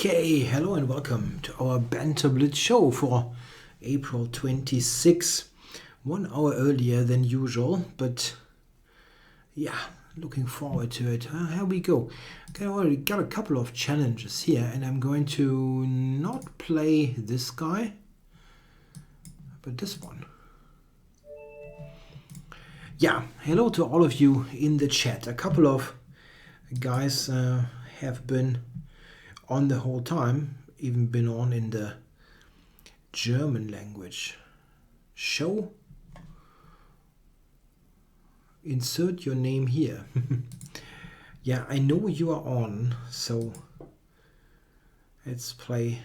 Okay, hello and welcome to our Banter Blitz show for April 26, 1 hour earlier than usual, but yeah, looking forward to it. Here we go. Okay, I already got a couple of challenges here, and I'm going to not play this guy, but this one. Yeah, hello to all of you in the chat. A couple of guys have been on the whole time, even been on in the German language show. Insert your name here. Yeah, I know you are on, so let's play.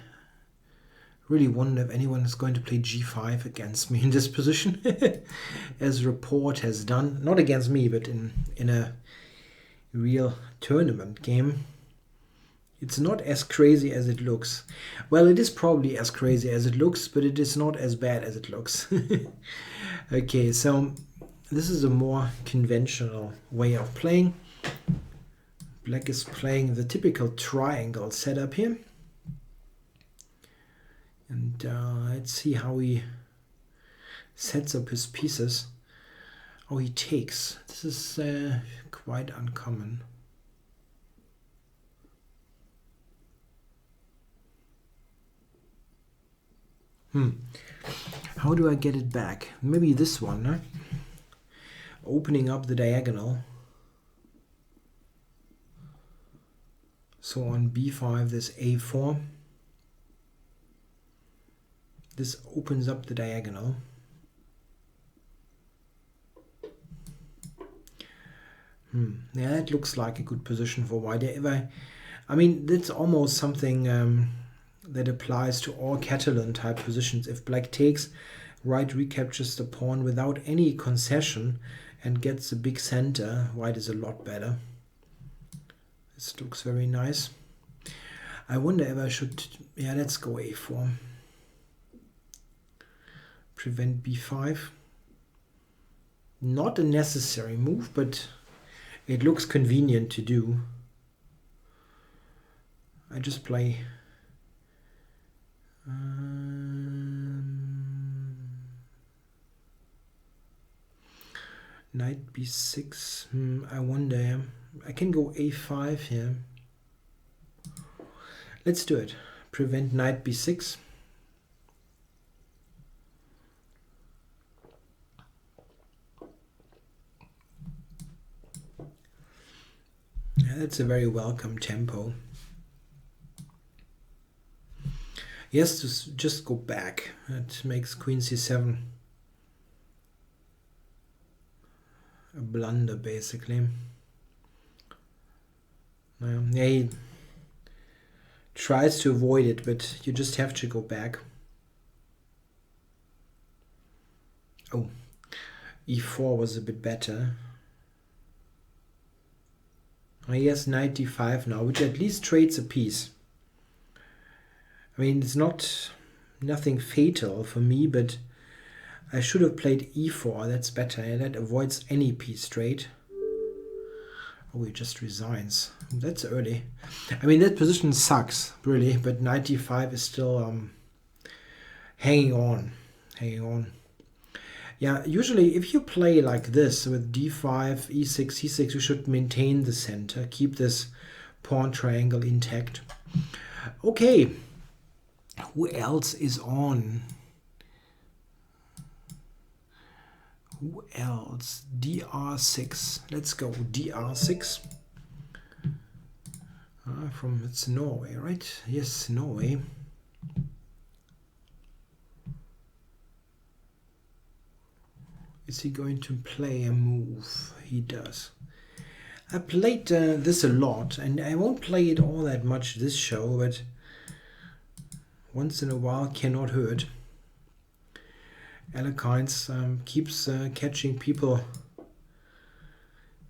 Really wonder if anyone is going to play g5 against me in this position, as Report has done. Not against me, but in a real tournament game. It's not as crazy as it looks. Well, it is probably as crazy as it looks, but it is not as bad as it looks. Okay, so this is a more conventional way of playing. Black is playing the typical triangle setup here. And let's see how he sets up his pieces. Oh, he takes. This is quite uncommon. How do I get it back? Maybe this one, huh? Opening up the diagonal. So on b5 there's a4. This opens up the diagonal. Yeah, that looks like a good position for white. I mean, that's almost something that applies to all Catalan type positions. If black takes, white recaptures the pawn without any concession and gets a big center. White is a lot better. This looks very nice. I wonder if I should... Yeah, let's go a4. Prevent b5. Not a necessary move, but it looks convenient to do. I just play... Knight b6. I wonder. I can go a5 here. Let's do it. Prevent knight b6. Yeah, that's a very welcome tempo. Yes, just go back. That makes queen c7 a blunder, basically. Yeah, he tries to avoid it, but you just have to go back. Oh, e4 was a bit better. He has knight d5 now, which at least trades a piece. I mean, it's nothing fatal for me, but I should have played e4. That's better. That avoids any piece trade. Oh, he just resigns. That's early. I mean, that position sucks, really, but knight d5 is still hanging on. Yeah, usually if you play like this with d5, e6, c6, you should maintain the center, keep this pawn triangle intact. Okay. Who else is on? Who else? dr6. Let's go. dr6. It's Norway, right? Yes, Norway. Is he going to play a move? He does. I played this a lot, and I won't play it all that much this show, but once in a while cannot hurt. Alakine keeps catching people a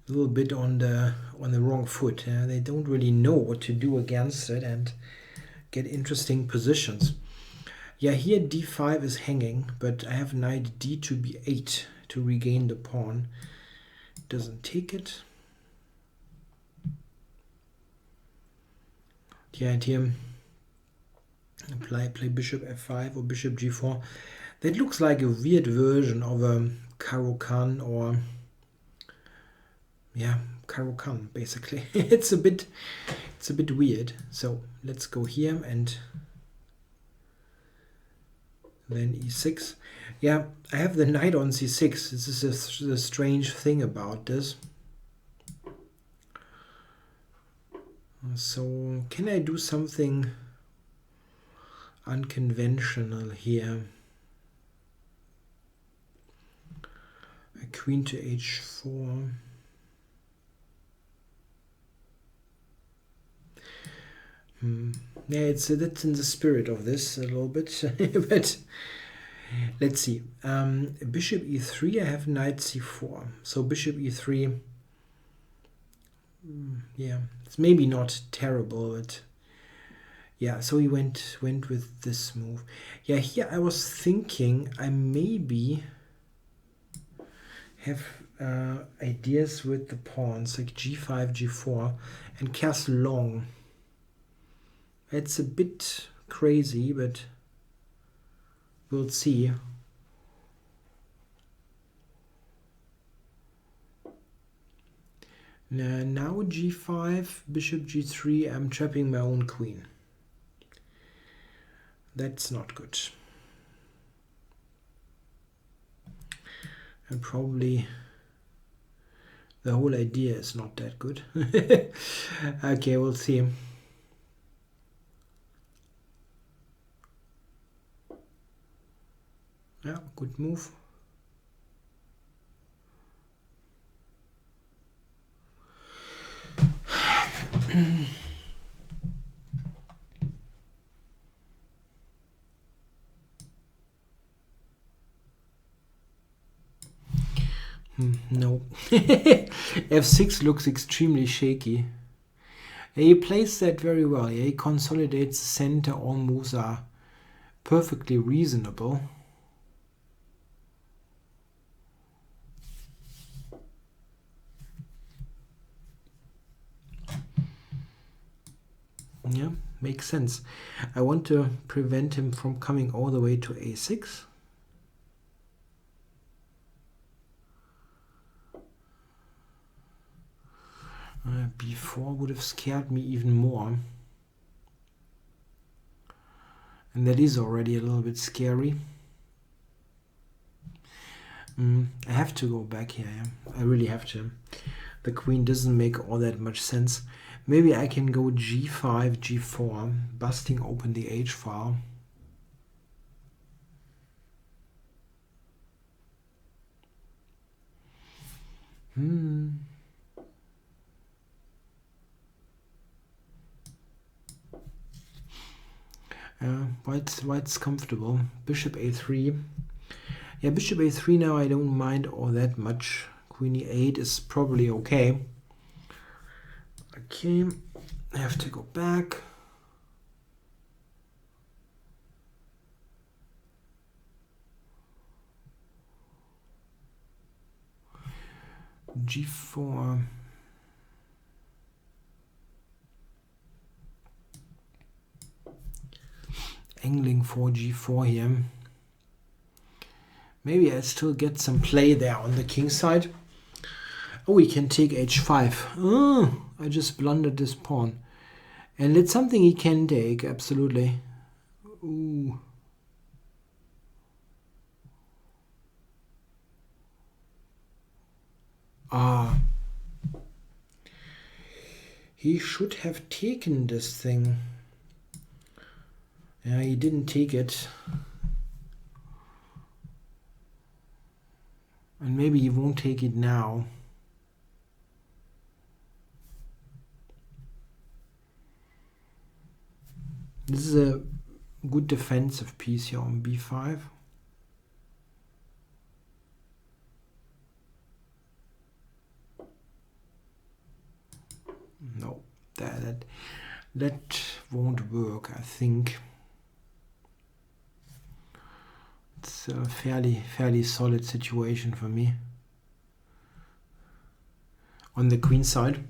little bit on the wrong foot. They don't really know what to do against it and get interesting positions. Yeah, here d5 is hanging, but I have knight d to b8 to regain the pawn. Doesn't take it. Yeah, and here Play bishop f5 or bishop g4. That looks like a weird version of a Caro-Kann, or yeah, Caro-Kann basically. it's a bit weird. So let's go here and then e6. Yeah, I have the knight on c6. This is a strange thing about this. So can I do something unconventional here? A queen to h4. Yeah, that's in the spirit of this a little bit, but let's see. Bishop e3. I have knight c4. So bishop e3. Yeah, it's maybe not terrible, but yeah. So he went with this move. Yeah, here I was thinking I maybe have ideas with the pawns like g5, g4, and castle long. It's a bit crazy, but we'll see. Now g5, bishop g3, I'm trapping my own queen. That's not good. And probably the whole idea is not that good. Okay, we'll see. Yeah, good move. No. F6 looks extremely shaky. He plays that very well. He consolidates the center. All moves are perfectly reasonable. Yeah, makes sense. I want to prevent him from coming all the way to a6. B4 would have scared me even more. And that is already a little bit scary. I have to go back here. Yeah. I really have to. The queen doesn't make all that much sense. Maybe I can go g5, g4, busting open the h-file. White's comfortable. Bishop a3. Yeah, bishop a3 now I don't mind all that much. Queen e8 is probably okay. Okay, I have to go back. G4. Angling for g4 here. Maybe I still get some play there on the king side. Oh, we can take h5. Oh, I just blundered this pawn. And it's something he can take, absolutely. Ooh. Ah. He should have taken this thing. Yeah, he didn't take it. And maybe he won't take it now. This is a good defensive piece here on b5. No, that won't work, I think. It's a fairly solid situation for me. On the queen side.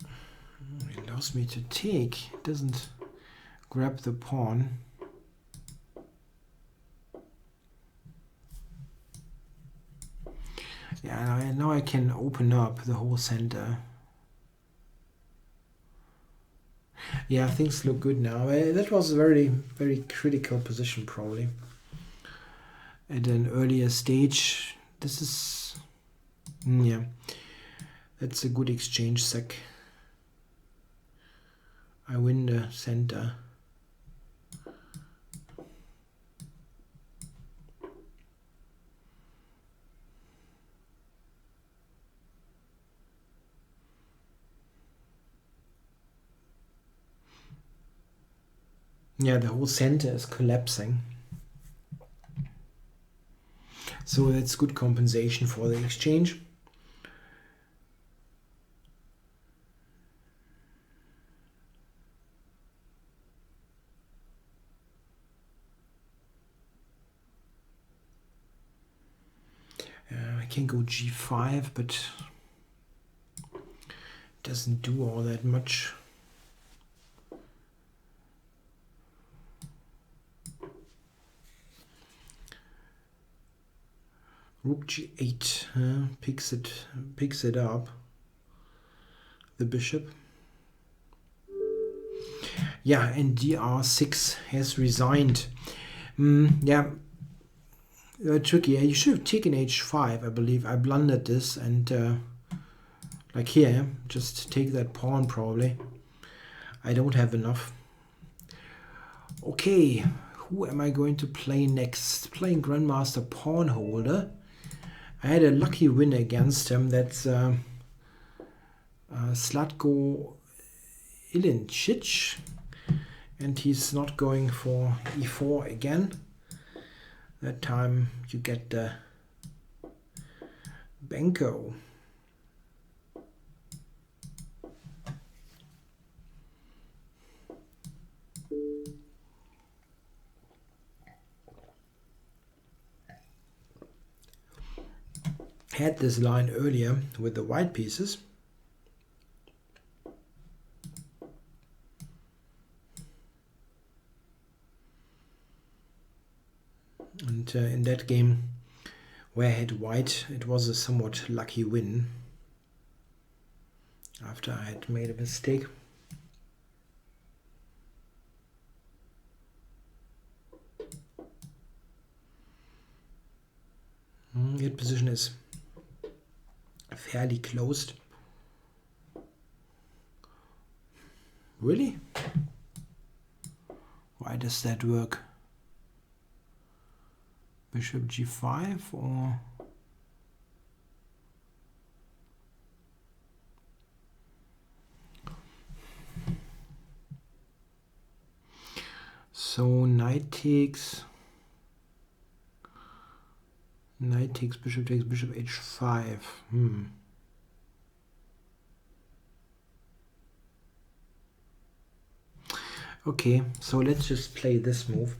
It allows me to take. It doesn't grab the pawn. Yeah, now I can open up the whole center. Yeah, things look good now. That was a very, very critical position probably. At an earlier stage, this is... yeah, that's a good exchange sec. I win the center. Yeah, the whole center is collapsing. So that's good compensation for the exchange. I can go g5, but it doesn't do all that much. Rook g8 picks it up. The bishop. Yeah, and dr6 has resigned. Yeah, tricky. You should have taken h5, I believe. I blundered this, and like here, just take that pawn probably. I don't have enough. Okay, who am I going to play next? Playing Grandmaster Pawn Holder. I had a lucky win against him. That's Zlatko Ilincic, and he's not going for e4 again. That time you get the Benko. Had this line earlier with the white pieces. And in that game where I had white, it was a somewhat lucky win after I had made a mistake. That position is fairly closed. Really? Why does that work? Bishop g5 or... So knight takes bishop takes bishop h5. Okay, so let's just play this move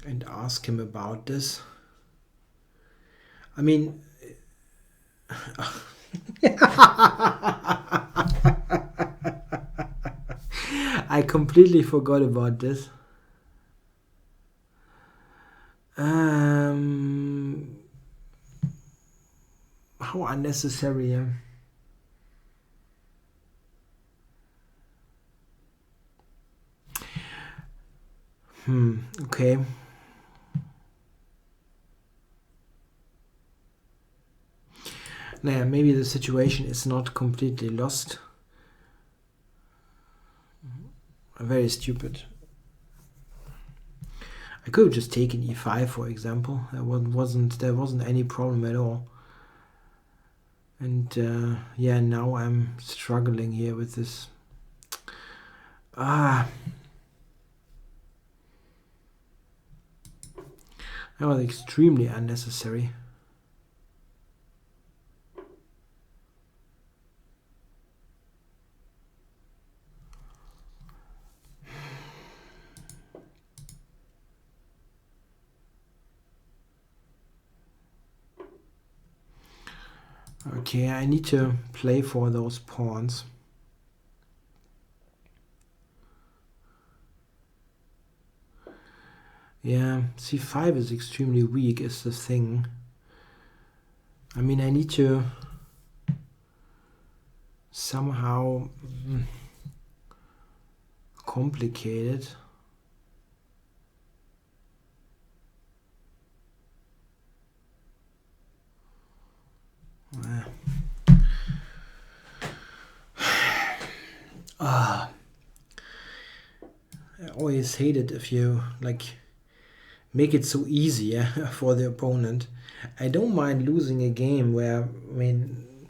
and ask him about this. I mean, I completely forgot about this. How unnecessary. Okay. Naja, maybe the situation is not completely lost. Very stupid. I could have just taken e5, for example. There wasn't any problem at all. And yeah, now I'm struggling here with this. That was extremely unnecessary. Okay, I need to play for those pawns. Yeah, c5 is extremely weak is the thing. I mean, I need to somehow complicate it. I always hate it if you like make it so easy for the opponent. I don't mind losing a game where, I mean,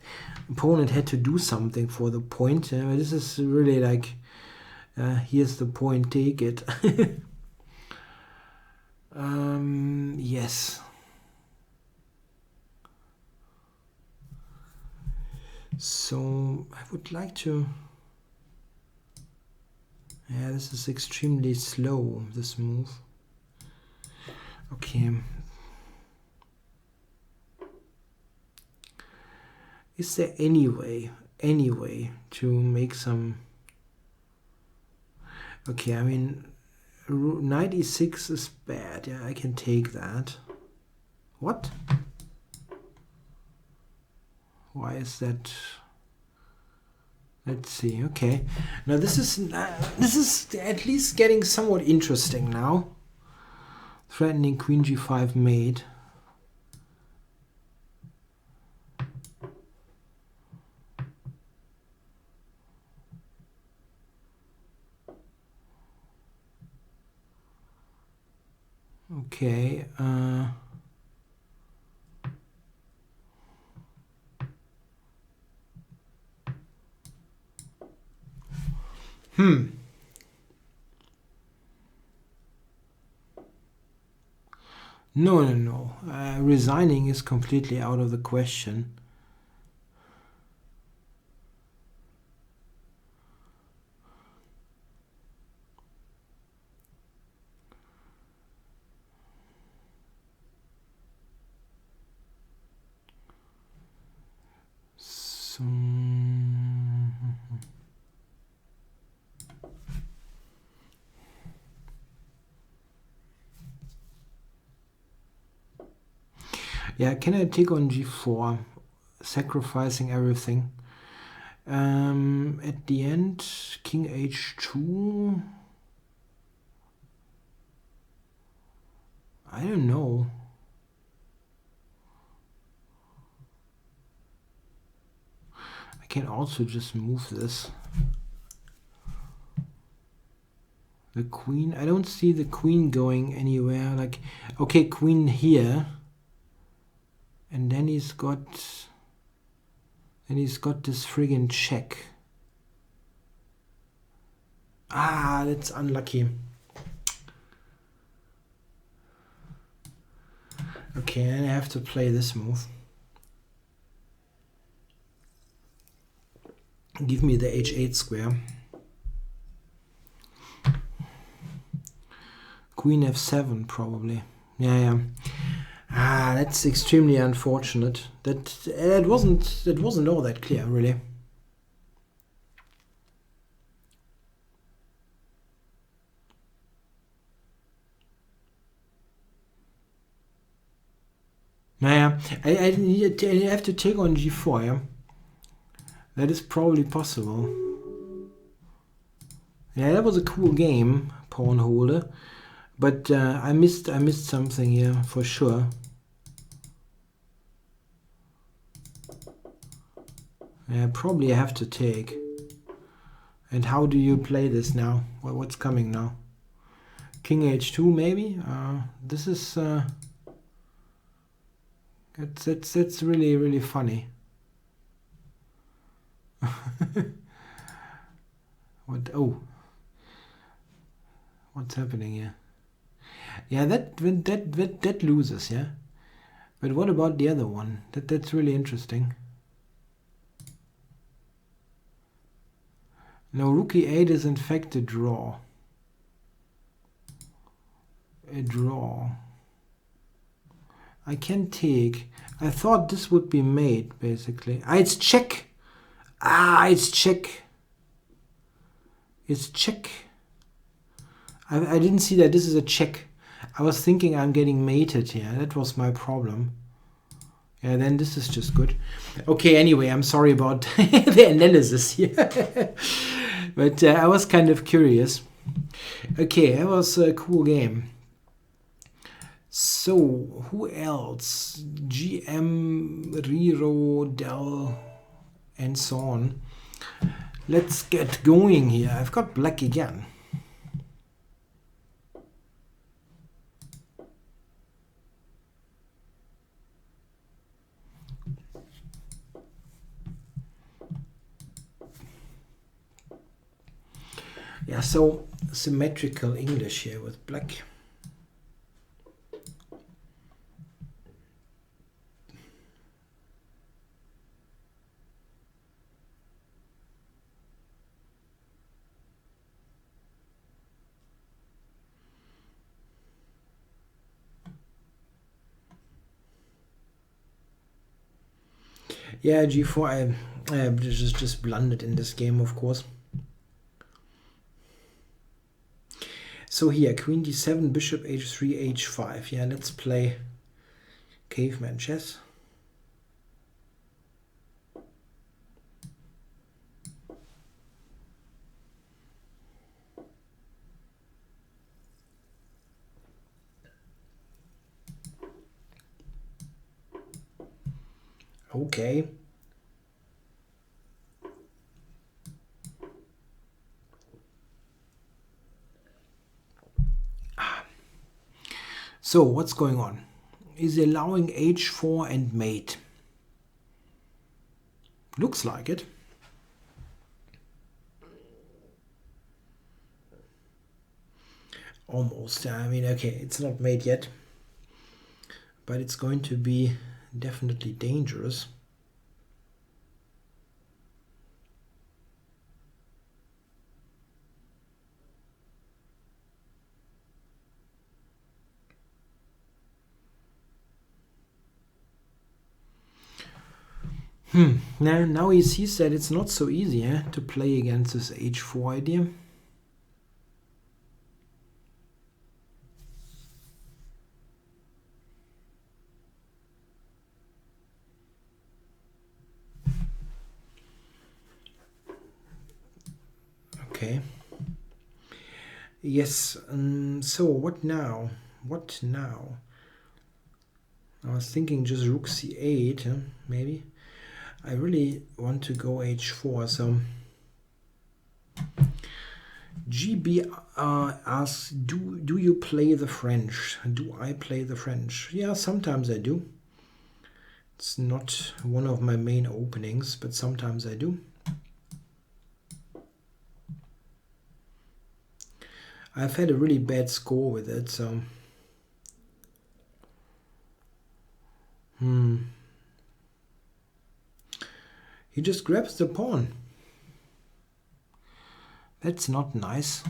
opponent had to do something for the point. This is really like, here's the point, take it. Yes. So I would like to. Yeah, this is extremely slow, this move. Okay. Is there any way to make some... Okay, I mean, knight e6 is bad. Yeah, I can take that. What? Why is that? Let's see. Okay, now this is at least getting somewhat interesting now. Threatening queen g5 mate. Okay. No. Resigning is completely out of the question. So... Yeah, can I take on g4, sacrificing everything? At the end, king h2. I don't know. I can also just move this. The queen, I don't see the queen going anywhere. Like, okay, queen here. And then he's got this friggin' check. Ah, that's unlucky. Okay, and I have to play this move. Give me the h8 square. Queen f7 probably. Yeah. Ah, that's extremely unfortunate. That wasn't all that clear, really. Naja, I have to take on g4, yeah? That is probably possible. Yeah, that was a cool game, pawn holder. But I missed something here, for sure. Yeah, probably I have to take. And how do you play this now? What's coming now? King h2 maybe? This is... That's really, really funny. What? Oh, what's happening here? Yeah, that loses, yeah. But what about the other one? That's really interesting. Now rook e8 is in fact a draw. A draw. I can take. I thought this would be mate, basically. Ah, it's check. It's check. It's check. I didn't see that this is a check. I was thinking I'm getting mated here. That was my problem. Yeah, then this is just good. Okay, anyway, I'm sorry about the analysis here. But I was kind of curious. Okay, that was a cool game. So, who else? GM, Riro, Dell, and so on. Let's get going here. I've got black again. Yeah, so symmetrical English here with black. Yeah, G4, I just blundered in this game, of course. So here, Queen D7, Bishop H3, H5. Yeah, let's play caveman chess. Okay. So what's going on? Is he allowing H4 and mate? Looks like it. Almost. I mean, okay, it's not mate yet, but it's going to be definitely dangerous. Now he sees that it's not so easy to play against this H4 idea. Okay. Yes. So what now? What now? I was thinking just rook c8, maybe. I really want to go h4, so GB asks, do you play the French? Do I play the French? Yeah, sometimes I do. It's not one of my main openings, but sometimes I do. I've had a really bad score with it, so he just grabs the pawn. That's not nice.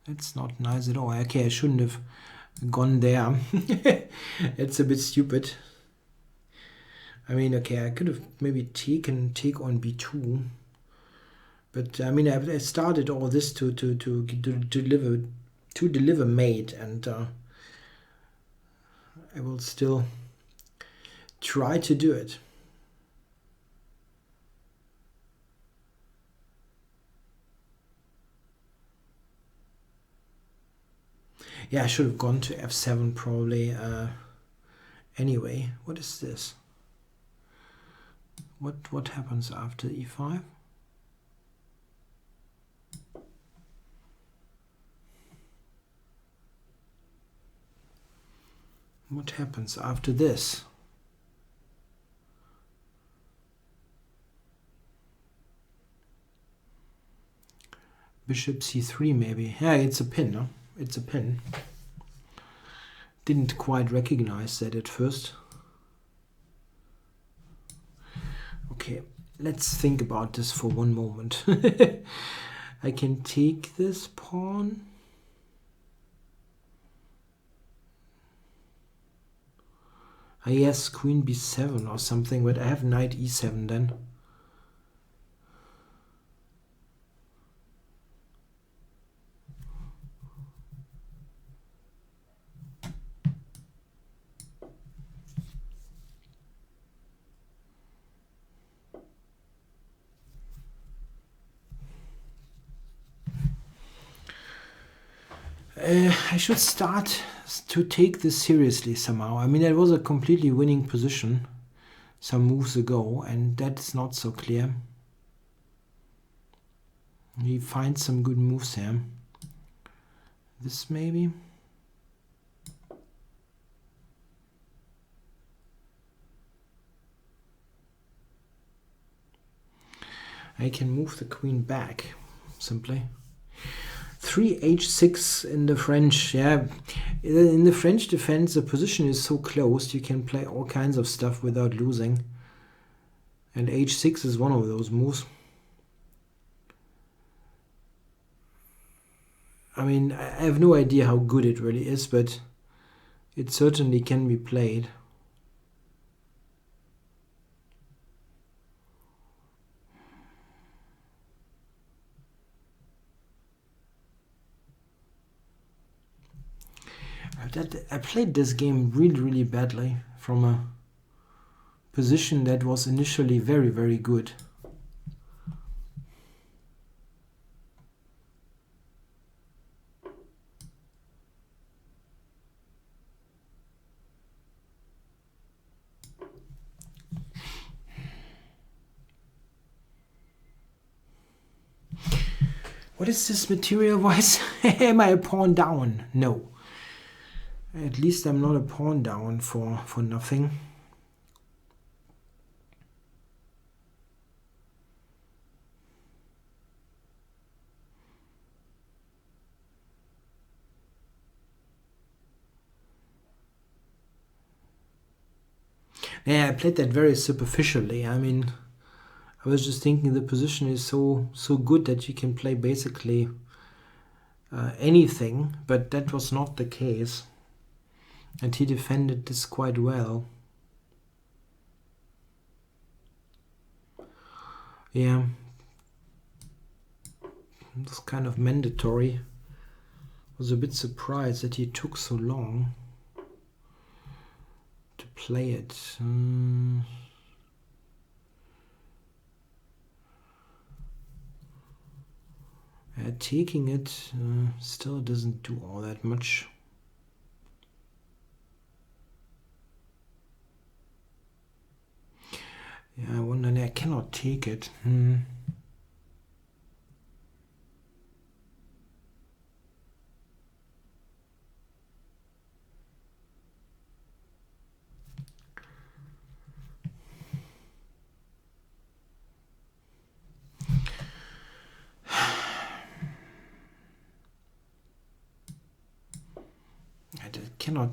That's not nice at all. Okay, I shouldn't have gone there. It's a bit stupid. I mean, okay, I could have maybe take on b2. But I mean, I started all this to deliver mate, and I will still try to do it. Yeah, I should have gone to f7 probably. Anyway, what is this? What happens after e5? What happens after this? Bishop c3 maybe. Yeah, it's a pin, no? It's a pin. Didn't quite recognize that at first. Okay, let's think about this for one moment. I can take this pawn. Yes, queen b7 or something, but I have knight e7 then. I should start to take this seriously somehow. I mean, it was a completely winning position some moves ago, and that's not so clear. He finds some good moves here. This maybe. I can move the queen back, simply. 3h6 in the French, yeah. In the French defense, the position is so closed, you can play all kinds of stuff without losing. And h6 is one of those moves. I mean, I have no idea how good it really is, but it certainly can be played. I played this game really badly from a position that was initially very good. What is this material-wise? Am I a pawn down? No. At least I'm not a pawn down for nothing. Yeah, I played that very superficially. I mean, I was just thinking the position is so good that you can play basically anything, but that was not the case. And he defended this quite well. Yeah. It's kind of mandatory. I was a bit surprised that he took so long to play it. Taking it still doesn't do all that much. Yeah, I wonder, I cannot take it.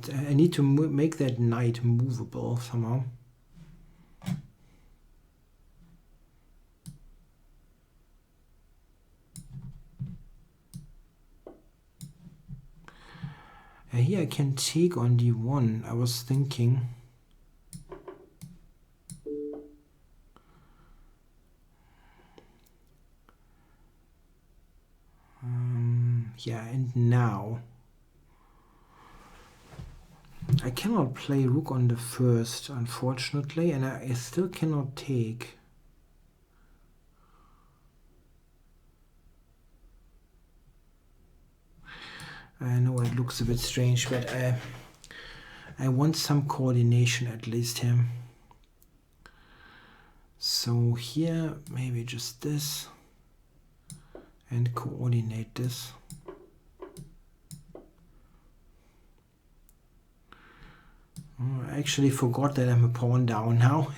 I need to make that knight movable somehow. Here I can take on d1. I was thinking. Yeah, and now I cannot play rook on the first, unfortunately, and I still cannot take. I know it looks a bit strange, but I want some coordination at least here. So here, maybe just this, and coordinate this. Oh, I actually forgot that I'm a pawn down now.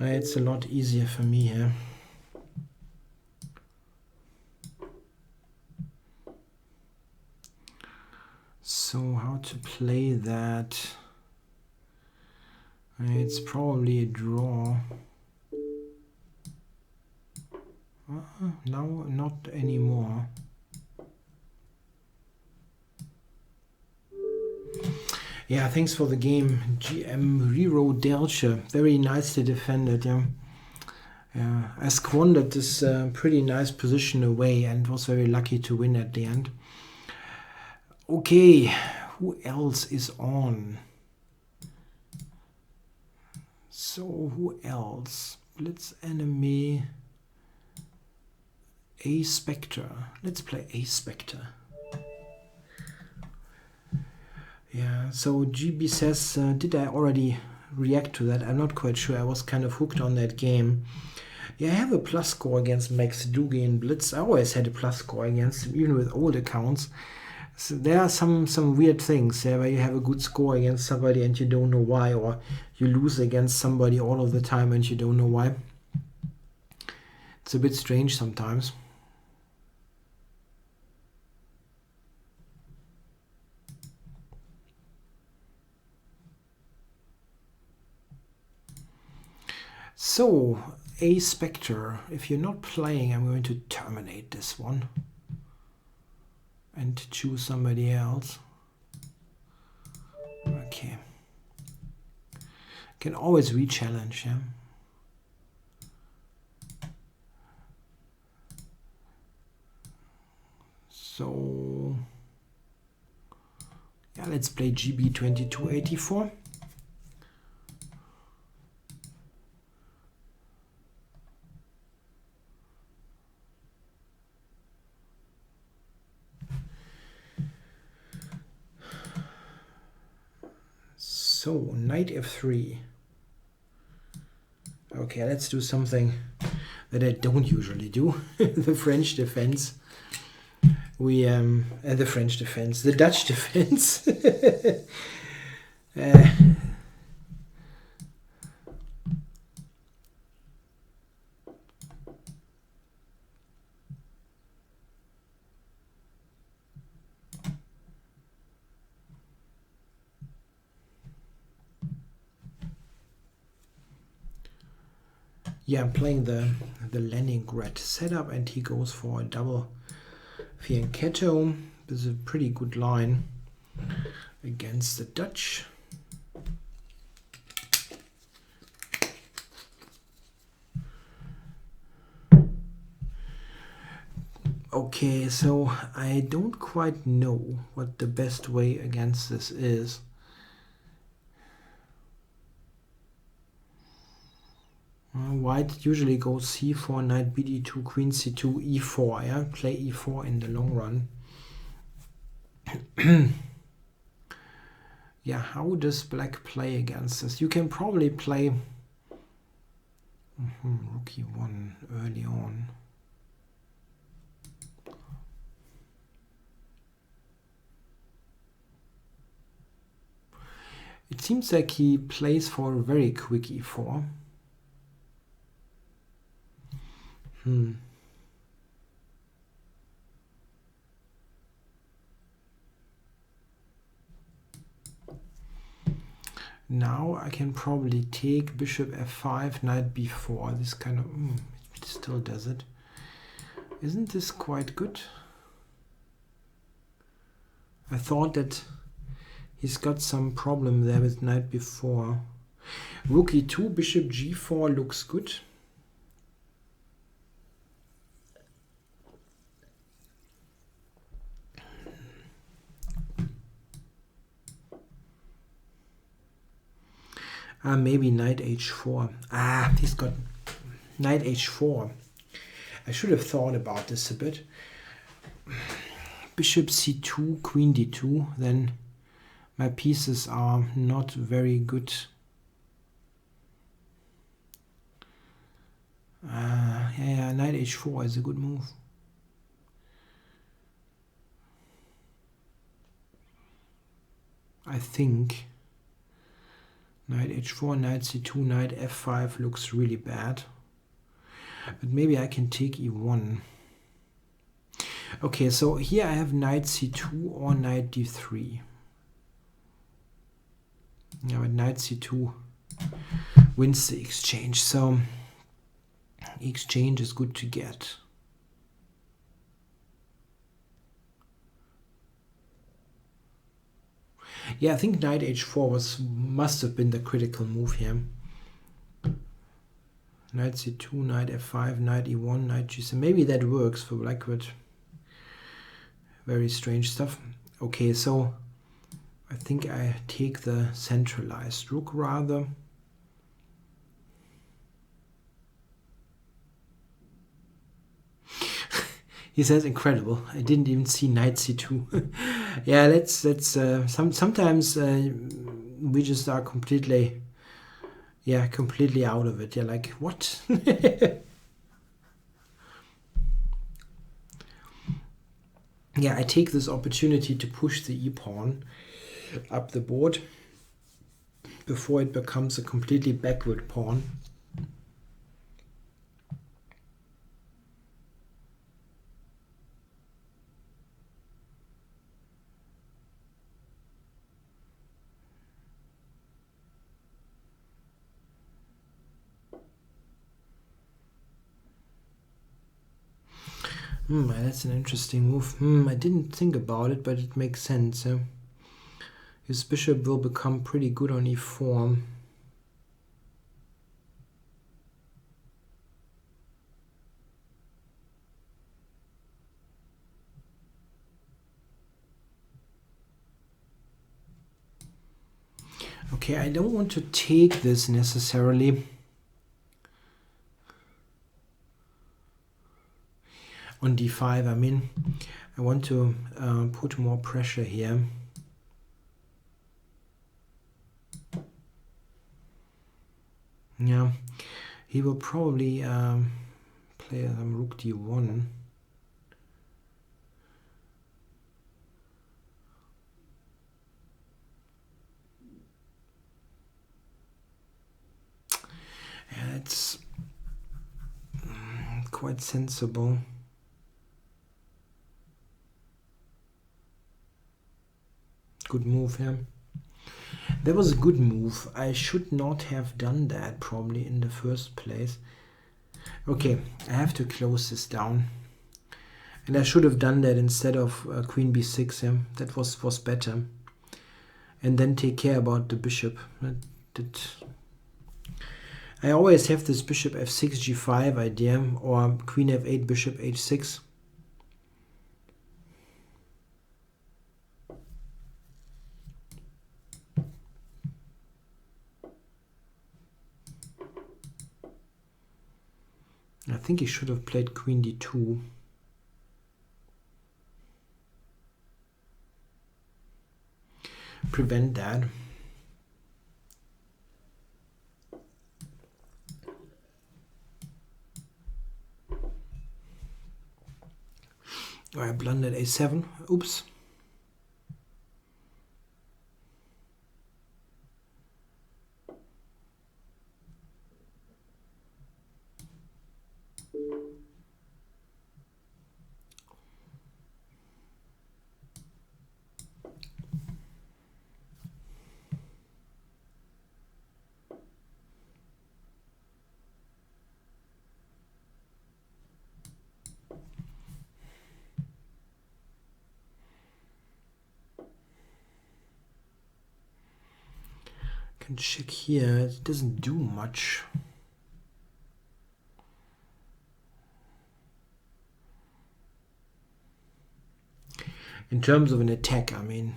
It's a lot easier for me here. So how to play that? It's probably a draw. No, not anymore. Yeah, thanks for the game, GM Rero Delche. Very nicely defended, yeah. I squandered this pretty nice position away and was very lucky to win at the end. Okay, who else is on? So who else? Blitz enemy. A Spectre. Let's play A Spectre. Yeah, so GB says, did I already react to that? I'm not quite sure. I was kind of hooked on that game. Yeah, I have a plus score against Max Dugi in Blitz. I always had a plus score against him, even with old accounts. So there are some weird things where you have a good score against somebody and you don't know why, or you lose against somebody all of the time and you don't know why. It's a bit strange sometimes. So, A Spectre, if you're not playing, I'm going to terminate this one and choose somebody else. Okay. Can always re-challenge, yeah? So, yeah, let's play GB 2284. So, knight f3. Okay, let's do something that I don't usually do. The French defense. The French defense. The Dutch defense. Yeah, I'm playing the Leningrad setup, and he goes for a double fianchetto. This is a pretty good line against the Dutch. Okay, so I don't quite know what the best way against this is. White usually goes c4, knight bd2, queen c2, e4. Yeah, play e4 in the long run. Yeah, how does black play against this? You can probably play rook e1 early on. It seems like he plays for a very quick e4. Now I can probably take bishop f5, knight b4. This kind of it still does it. Isn't this quite good? I thought that he's got some problem there with knight b4. Rook e2, bishop g4 looks good. Maybe knight h4. He's got knight h4. I should have thought about this a bit. Bishop c2, queen d2. Then my pieces are not very good. Yeah, knight h4 is a good move. I think. Knight h4, knight c2, knight f5 looks really bad. But maybe I can take e1. Okay, so here I have knight c2 or knight d3. Yeah, but knight c2 wins the exchange, so exchange is good to get. Yeah, I think knight h4 must have been the critical move here. Knight c2, knight f5, knight e1, knight g7. Maybe that works for black, but very strange stuff. Okay, so I think I take the centralized rook rather. He says incredible. I didn't even see knight c2. Yeah, let's sometimes we just are completely out of it. Yeah, like what? Yeah, I take this opportunity to push the e-pawn up the board before it becomes a completely backward pawn. That's an interesting move. I didn't think about it, but it makes sense. His bishop will become pretty good on e4. Okay, I don't want to take this necessarily. On d5, I mean, I want to put more pressure here. Yeah, he will probably play rook d1. Yeah, it's quite sensible. Good move here. That was a good move. I should not have done that probably in the first place. Okay, I have to close this down. And I should have done that instead of queen b6. Yeah? That was better. And then take care about the bishop. I always have this bishop f6 g5 idea, or queen f8 bishop h6. I think he should have played queen d2. Prevent that. I blundered a7. Oops. Can check here. It doesn't do much. In terms of an attack, I mean.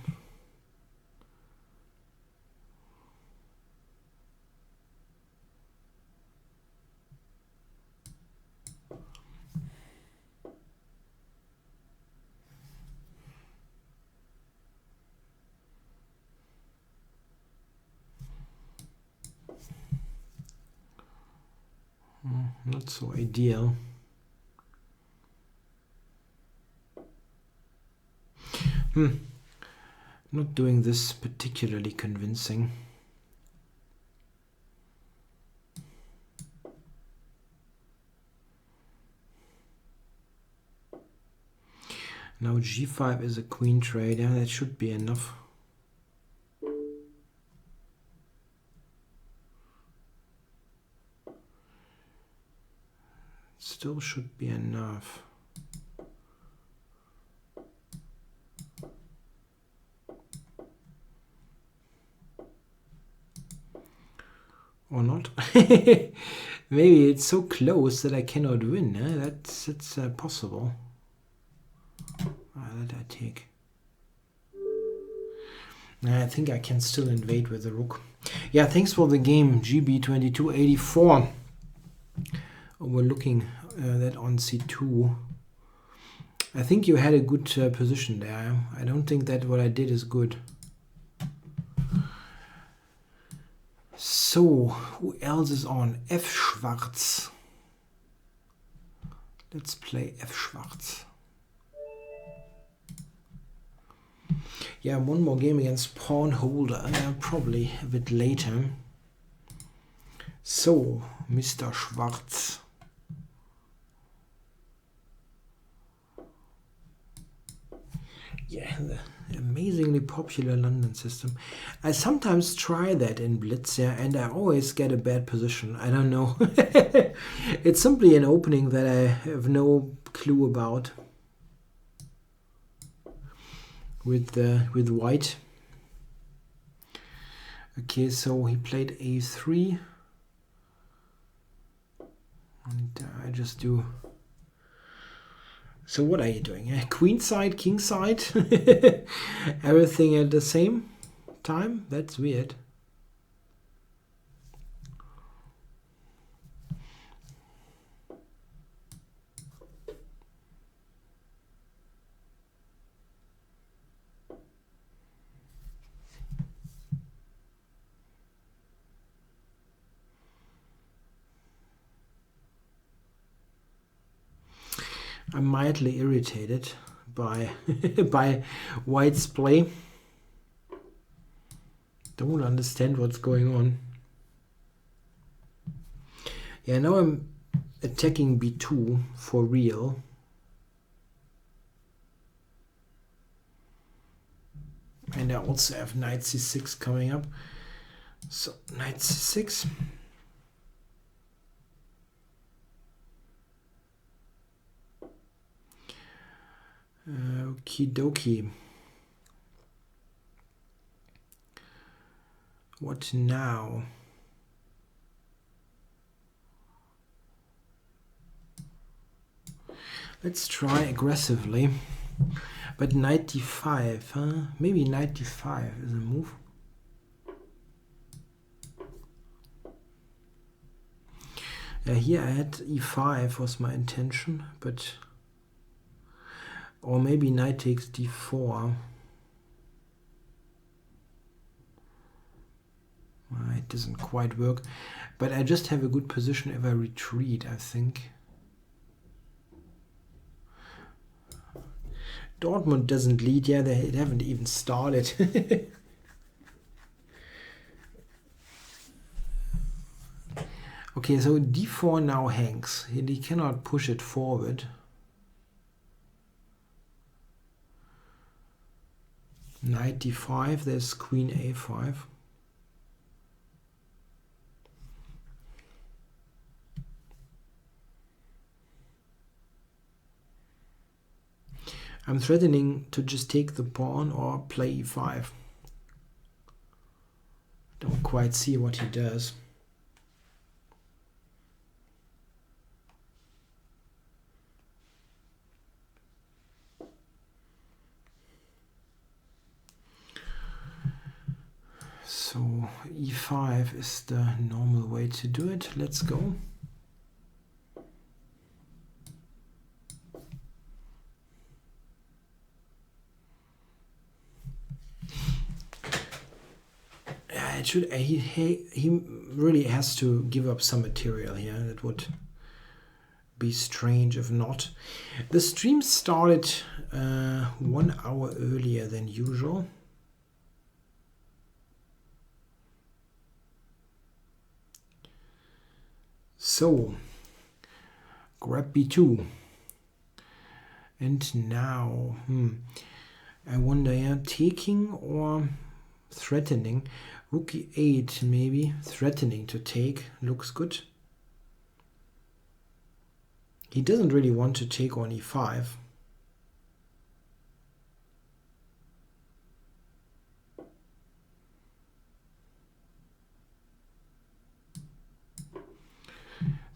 Not so ideal. Not doing this particularly convincing. Now g5 is a queen trade. Yeah, that should be enough. Still should be enough. Or not. Maybe it's so close that I cannot win. That's possible. That I take. I think I can still invade with the rook. Yeah, thanks for the game, GB2284. We're looking that on C2. I think you had a good position there. I don't think that what I did is good. So, who else is on? F Schwarz. Let's play F Schwarz. Yeah, one more game against Pawn Holder. Probably a bit later. So, Mr. Schwarz. Yeah, the amazingly popular London system. I sometimes try that in Blitz, yeah, and I always get a bad position. I don't know. It's simply an opening that I have no clue about with white. Okay, so he played A3, and I just do. So what are you doing? Queen side, king side, everything at the same time? That's weird. I'm mildly irritated by by white's play. Don't understand what's going on. Yeah, now I'm attacking B2 for real. And I also have knight C6 coming up. So knight C6. Okie dokie. What now? Let's try aggressively. But knight d5, huh? Maybe knight d5 is a move. Here I had e5 was my intention, but... Or maybe knight takes d4. It doesn't quite work. But I just have a good position if I retreat, I think. Dortmund doesn't lead. Yeah, they haven't even started. Okay, so d4 now hangs. He cannot push it forward. Knight d5, there's queen a5. I'm threatening to just take the pawn or play e5. Don't quite see what he does. So e5 is the normal way to do it. Let's go. Yeah, it should. He really has to give up some material here. That would be strange if not. The stream started 1 hour earlier than usual. So, grab b2. And now, I wonder, yeah, taking or threatening. Rook e8, maybe. Threatening to take. Looks good. He doesn't really want to take on e5.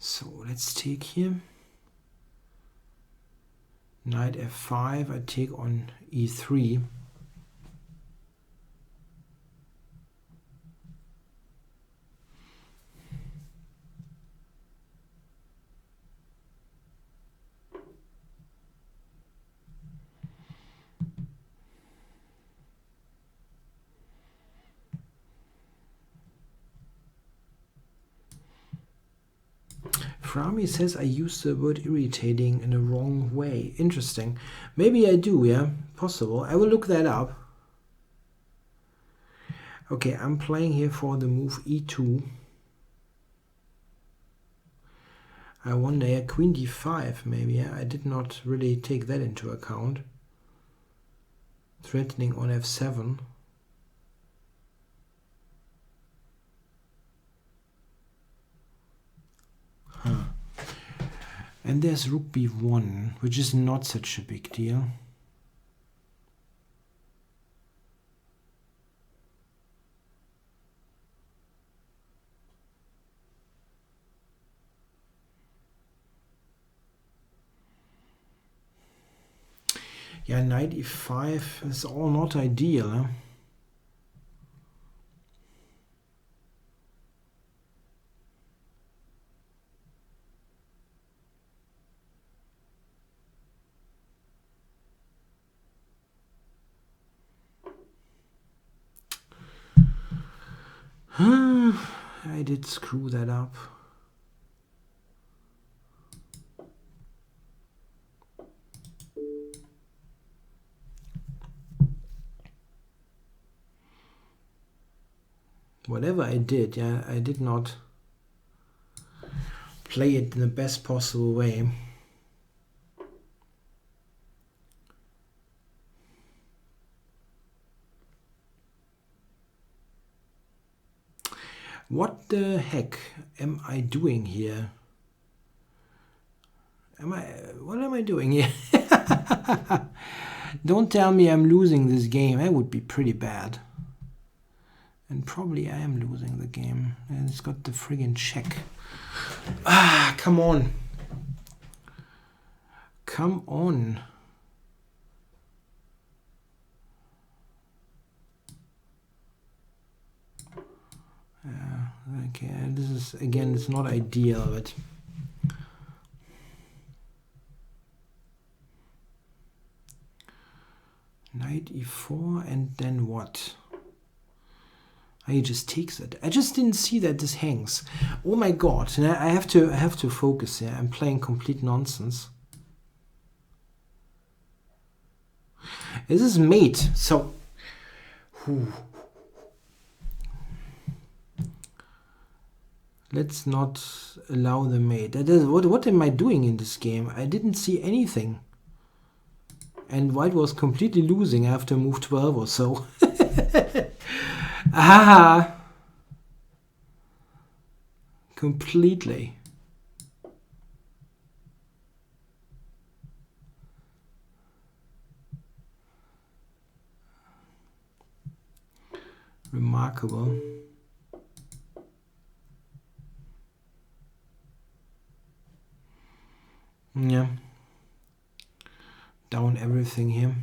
So let's take here. Knight f5, I take on e3. Frami says I use the word irritating in a wrong way. Interesting. Maybe I do, yeah? Possible. I will look that up. Okay, I'm playing here for the move e2. I wonder, yeah, queen d5 maybe, yeah? I did not really take that into account. Threatening on f7. Huh. And there's rook b1, which is not such a big deal. Yeah, knight e5 is all not ideal, huh? I did screw that up. Whatever I did, yeah, I did not play it in the best possible way. What the heck am I doing here? What am I doing here? Don't tell me I'm losing this game. That would be pretty bad. And probably I am losing the game. And it's got the friggin' check. Ah, come on. Come on. Okay, this is, again, it's not ideal, but knight e4, and then what? He just takes it. I just didn't see that this hangs. Oh my god! I have to focus here. I'm playing complete nonsense. This is mate. So, let's not allow the mate. That is, what am I doing in this game? I didn't see anything. And white was completely losing after move 12 or so. Ah! Completely. Remarkable. Yeah. Down everything here.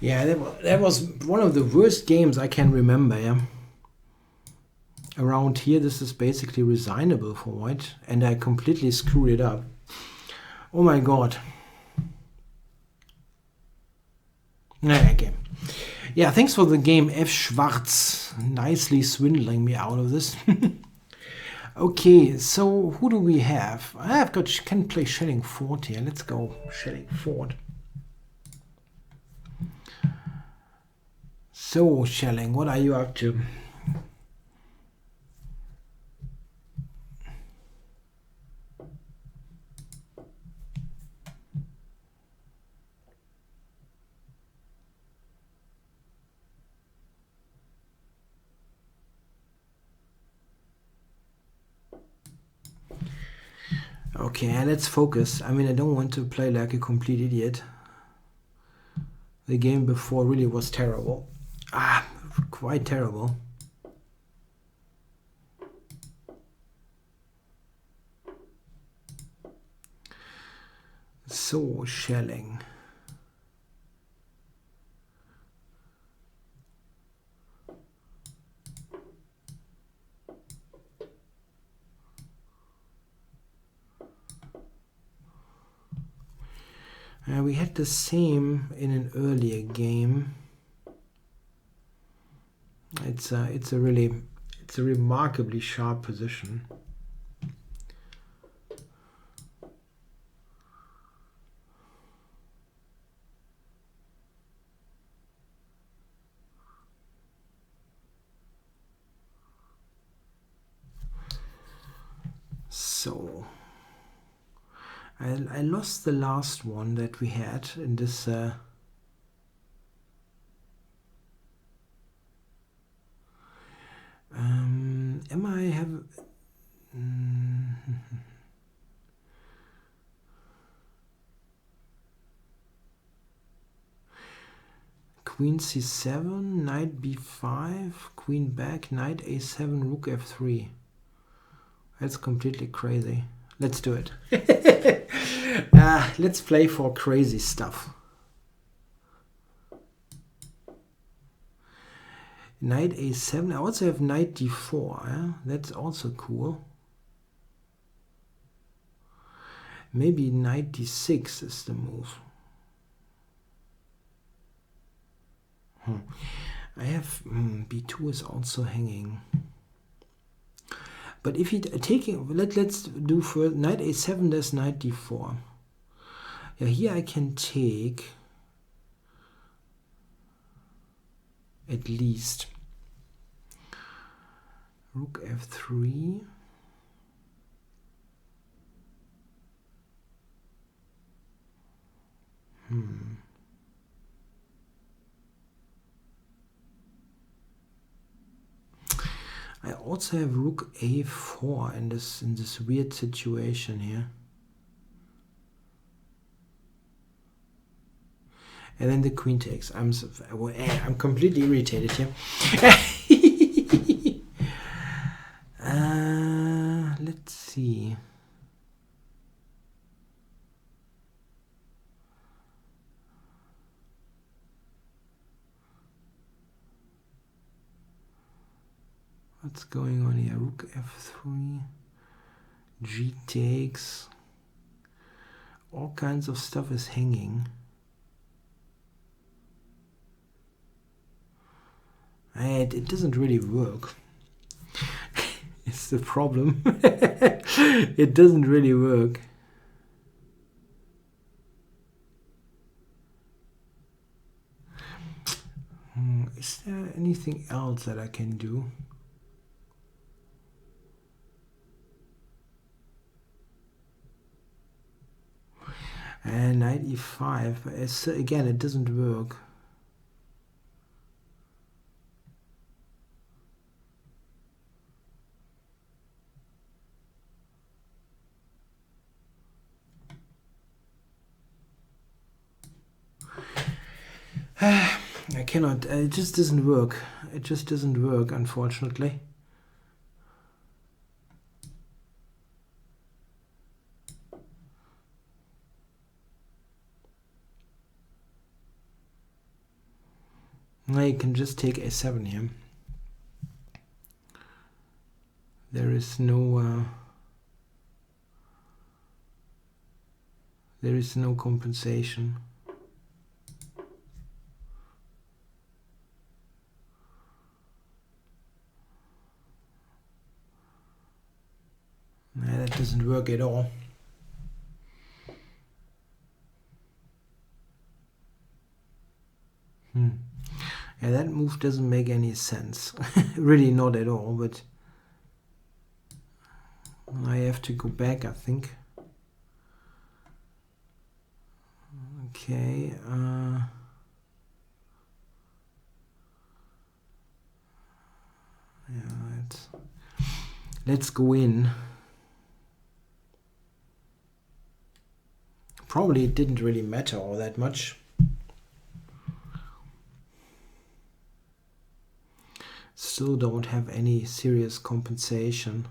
Yeah, that was one of the worst games I can remember, yeah. Around here, this is basically resignable for white, and I completely screwed it up. Oh my god. Okay. Yeah, thanks for the game, F. Schwarz. Nicely swindling me out of this. Okay, so who do we have? I've got, can play Shelling Ford here. Let's go, Shelling Ford. So, Shelling, what are you up to? Okay, let's focus. I mean, I don't want to play like a complete idiot. The game before really was terrible. Quite terrible. So shelling. We had the same in an earlier game. It's a remarkably sharp position. So I lost the last one that we had in this am I have Queen c7, knight b5, queen back, knight a7, rook f3. That's completely crazy. Let's do it. Let's play for crazy stuff. Knight a7. I also have knight d4. Yeah? That's also cool. Maybe knight d6 is the move. I have b2 is also hanging. But if you taking, let's do first knight a7. There's knight d4. Yeah, here I can take at least rook f3. I also have rook a4 in this weird situation here. And then the queen takes. I'm completely irritated here. Let's see. What's going on here? Rook f3, g takes. All kinds of stuff is hanging. It doesn't really work. It's the problem. It doesn't really work. Is there anything else that I can do? And knight e5, but again, it doesn't work. I cannot, it just doesn't work. It just doesn't work, unfortunately. I can just take a7 here. There is no compensation. That doesn't work at all. Yeah, that move doesn't make any sense. Really not at all, but I have to go back, I think. Okay. Yeah, let's go in. Probably it didn't really matter all that much. Still don't have any serious compensation.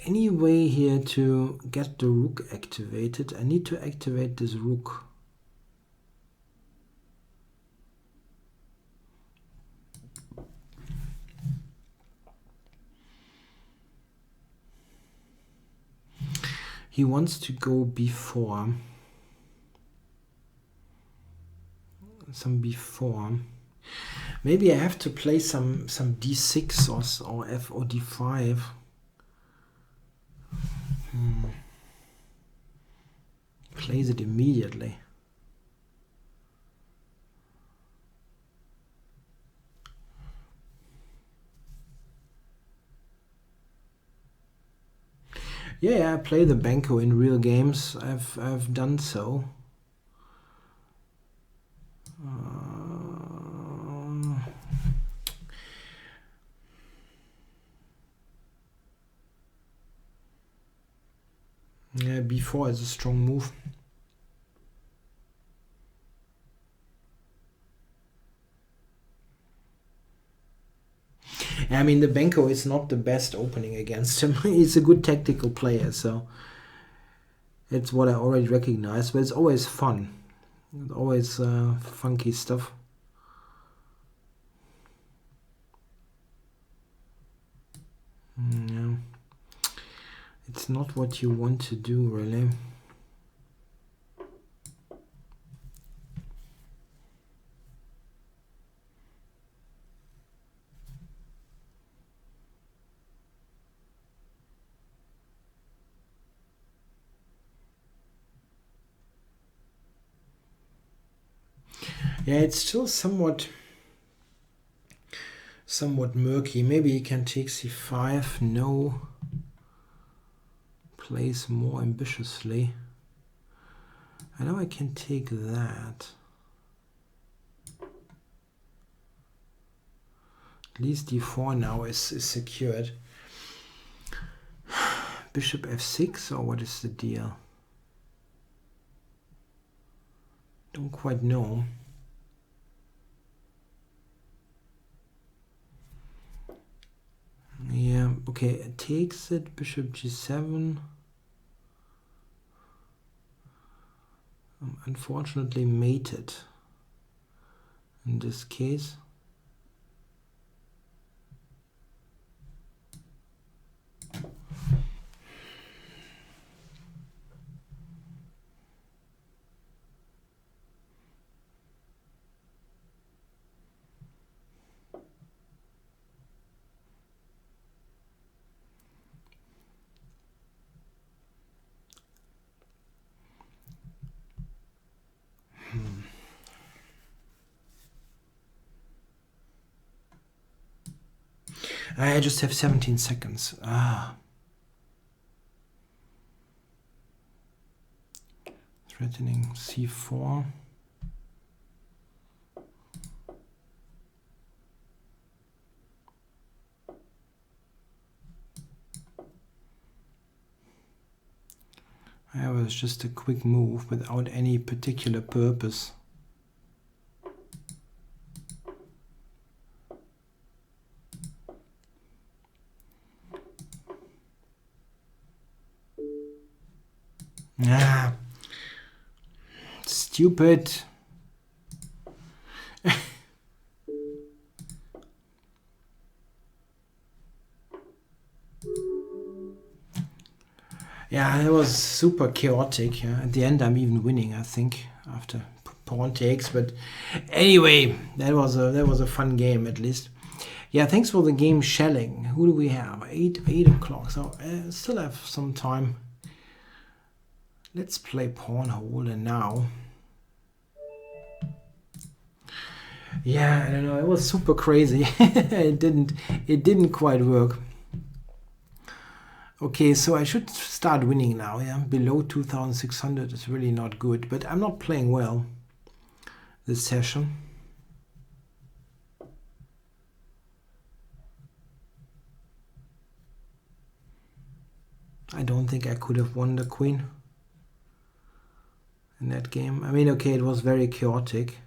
Any way here to get the rook activated? I need to activate this rook. He wants to go b4. Some b4. Maybe I have to play some d6 or f or d5. Plays it immediately. Yeah, I play the Banco in real games. I've done so. Yeah, b4 is a strong move. I mean, the Banco is not the best opening against him. He's a good tactical player, so it's what I already recognize. But it's always fun. It's always funky stuff. Yeah. It's not what you want to do, really. Yeah, it's still somewhat murky. Maybe he can take c5. No. Plays more ambitiously. I know I can take that. At least d4 now is secured. Bishop f6, or what is the deal? Don't quite know. Yeah, okay, it takes it. Bishop g7. Unfortunately mated in this case. I just have 17 seconds. Threatening c4. It was just a quick move without any particular purpose. Stupid. Yeah, it was super chaotic. Yeah. At the end, I'm even winning, I think, after pawn takes. But anyway, that was a fun game, at least. Yeah, thanks for the game shelling. Who do we have? 8 o'clock. So I still have some time. Let's play pawn holder now. Yeah, I don't know. It was super crazy. It didn't quite work. Okay, so I should start winning now. Yeah, below 2,600 is really not good, but I'm not playing well this session. I don't think I could have won the queen in that game. I mean, okay, it was very chaotic.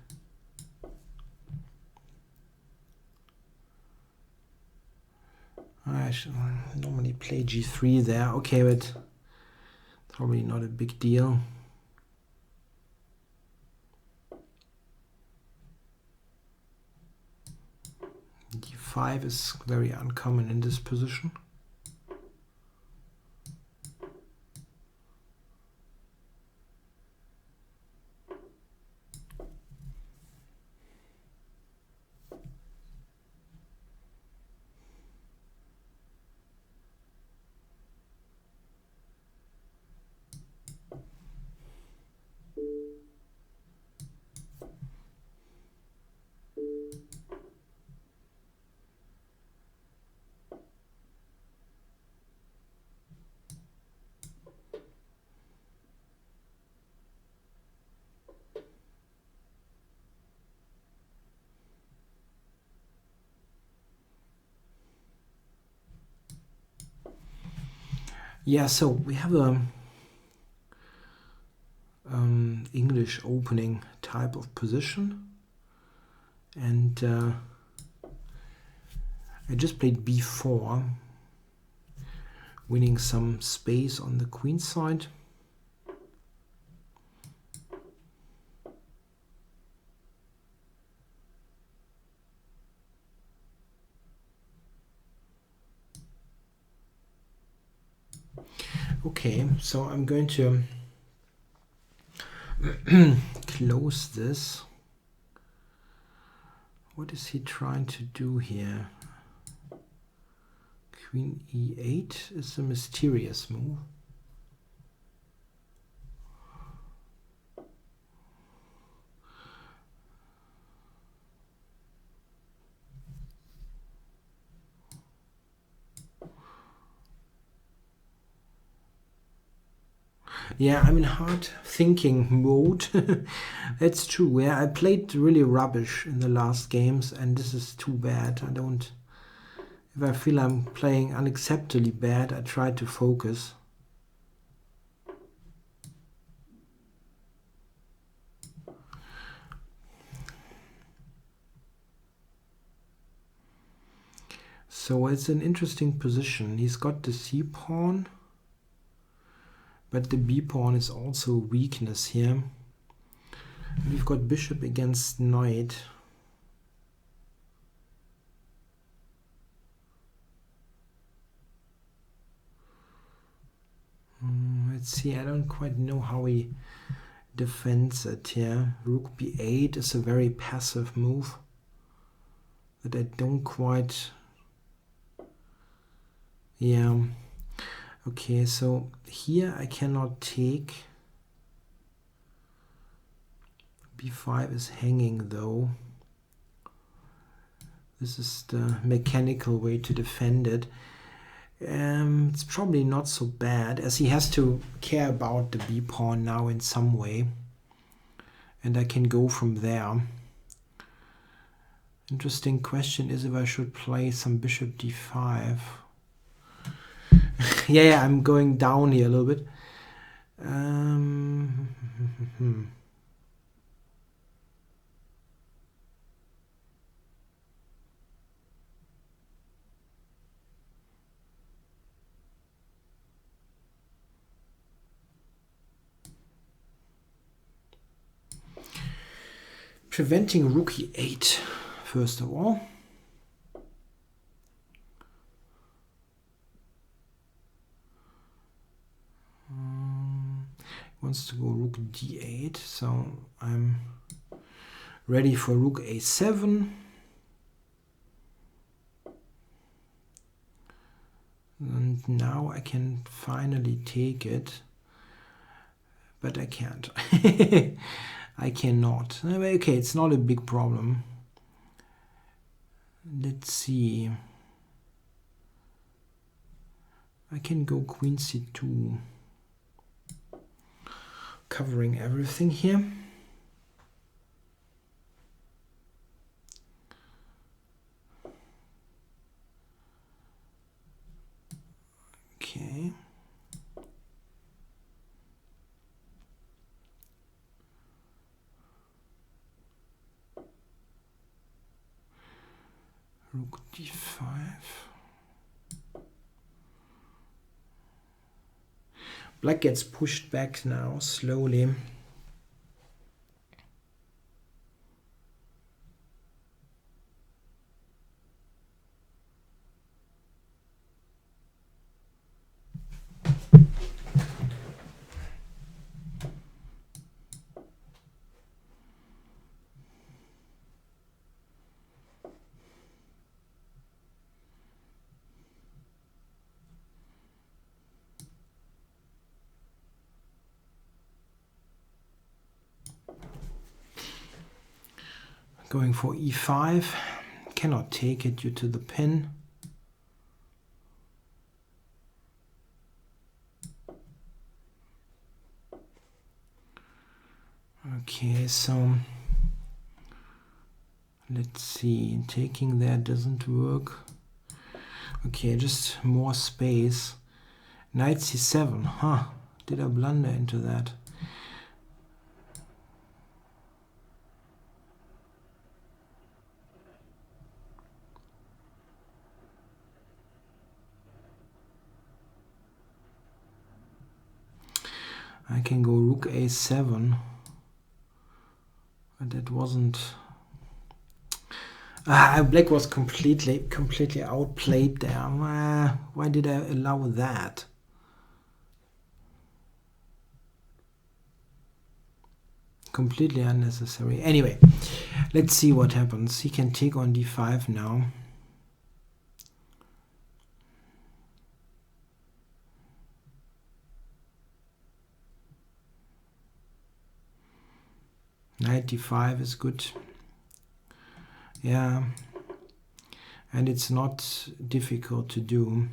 I should normally play g3 there. Okay, but probably not a big deal. d5 is very uncommon in this position. Yeah, so we have a English opening type of position, and I just played b4, winning some space on the queen side. Okay, so I'm going to close this. What is he trying to do here? Queen e8 is a mysterious move. Yeah, I'm in hard thinking mode. That's true. Yeah, I played really rubbish in the last games, and this is too bad. If I feel I'm playing unacceptably bad, I try to focus. So it's an interesting position. He's got the c pawn, but the b pawn is also a weakness here. We've got bishop against knight. Let's see, I don't quite know how he defends it here. Rook b8 is a very passive move that I don't quite... Yeah. Okay, so here I cannot take. b5 is hanging though. This is the mechanical way to defend it. It's probably not so bad, as he has to care about the b pawn now in some way, and I can go from there. Interesting question is if I should play some bishop d5. Yeah, I'm going down here a little bit. Preventing rook e8, first of all. Wants to go rook d8, so I'm ready for rook a7. And now I can finally take it, but I can't. I cannot. Okay, it's not a big problem. Let's see. I can go queen c2, covering everything here. Okay. Rook d5. Black gets pushed back now, slowly. Going for e5, cannot take it due to the pin. Okay, so let's see, taking there doesn't work. Okay, just more space. Knight c7, huh, did I blunder into that? I can go rook a7, but that wasn't... Black was completely outplayed there. Why did I allow that? Completely unnecessary. Anyway, let's see what happens. He can take on d5 now. Knight d5 is good. Yeah, and it's not difficult to do.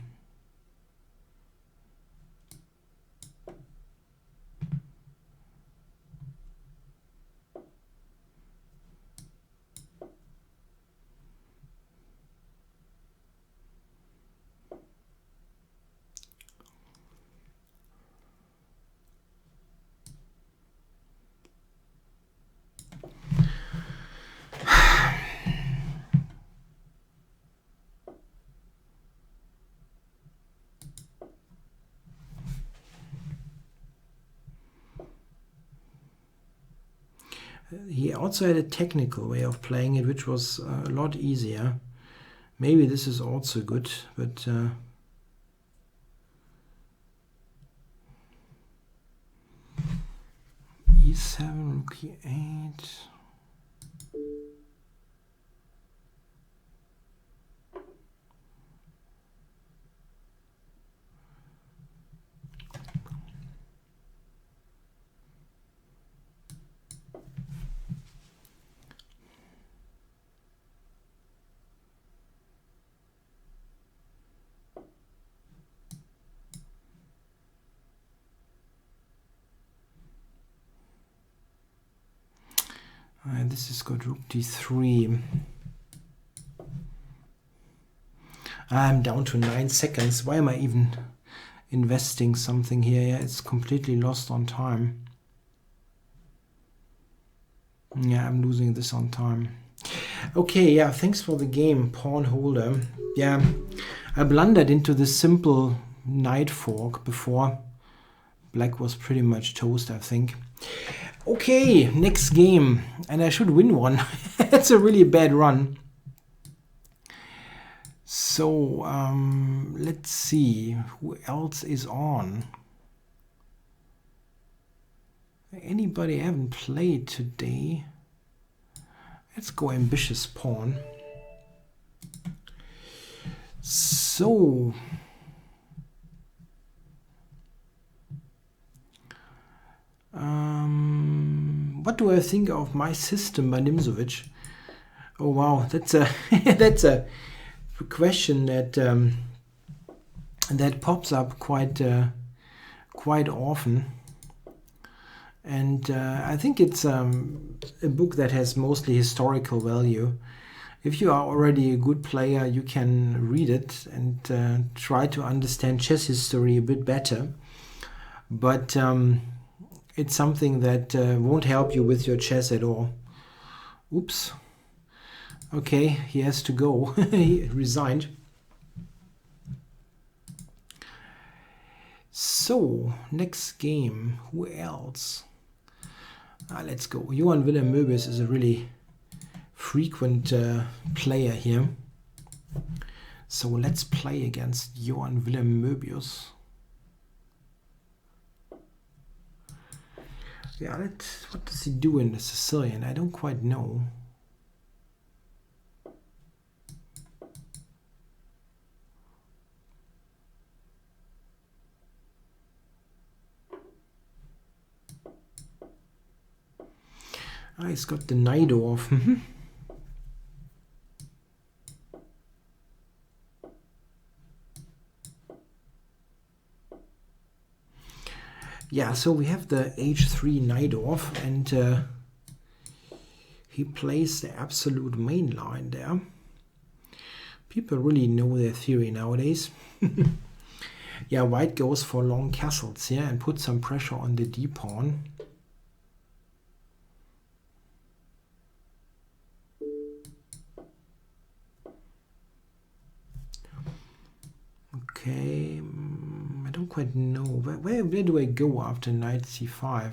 He also had a technical way of playing it, which was a lot easier. Maybe this is also good, but e7, rook e8. This is got rook d3. I'm down to 9 seconds. Why am I even investing something here? Yeah, it's completely lost on time. Yeah, I'm losing this on time. Okay, yeah, thanks for the game, pawn holder. Yeah, I blundered into this simple knight fork before. Black was pretty much toast, I think. Okay, next game, and I should win one. It's a really bad run. So let's see who else is on. Anybody I haven't played today? Let's go ambitious pawn. So what do I think of my system by Nimzowitsch? Oh wow, that's a that's a question that that pops up quite often, and I think it's a book that has mostly historical value. If you are already a good player, you can read it and try to understand chess history a bit better. But it's something that won't help you with your chess at all. Oops. Okay, he has to go. He resigned. So, next game. Who else? Let's go. Johann Wilhelm Möbius is a really frequent player here. So let's play against Johann Wilhelm Möbius. Yeah, what does he do in the Sicilian? I don't quite know. He's got the Najdorf. Yeah, so we have the h3 Najdorf, and he plays the absolute main line there. People really know their theory nowadays. Yeah, white goes for long castles here and puts some pressure on the d-pawn. Okay, I don't quite know. Where do I go after knight c5?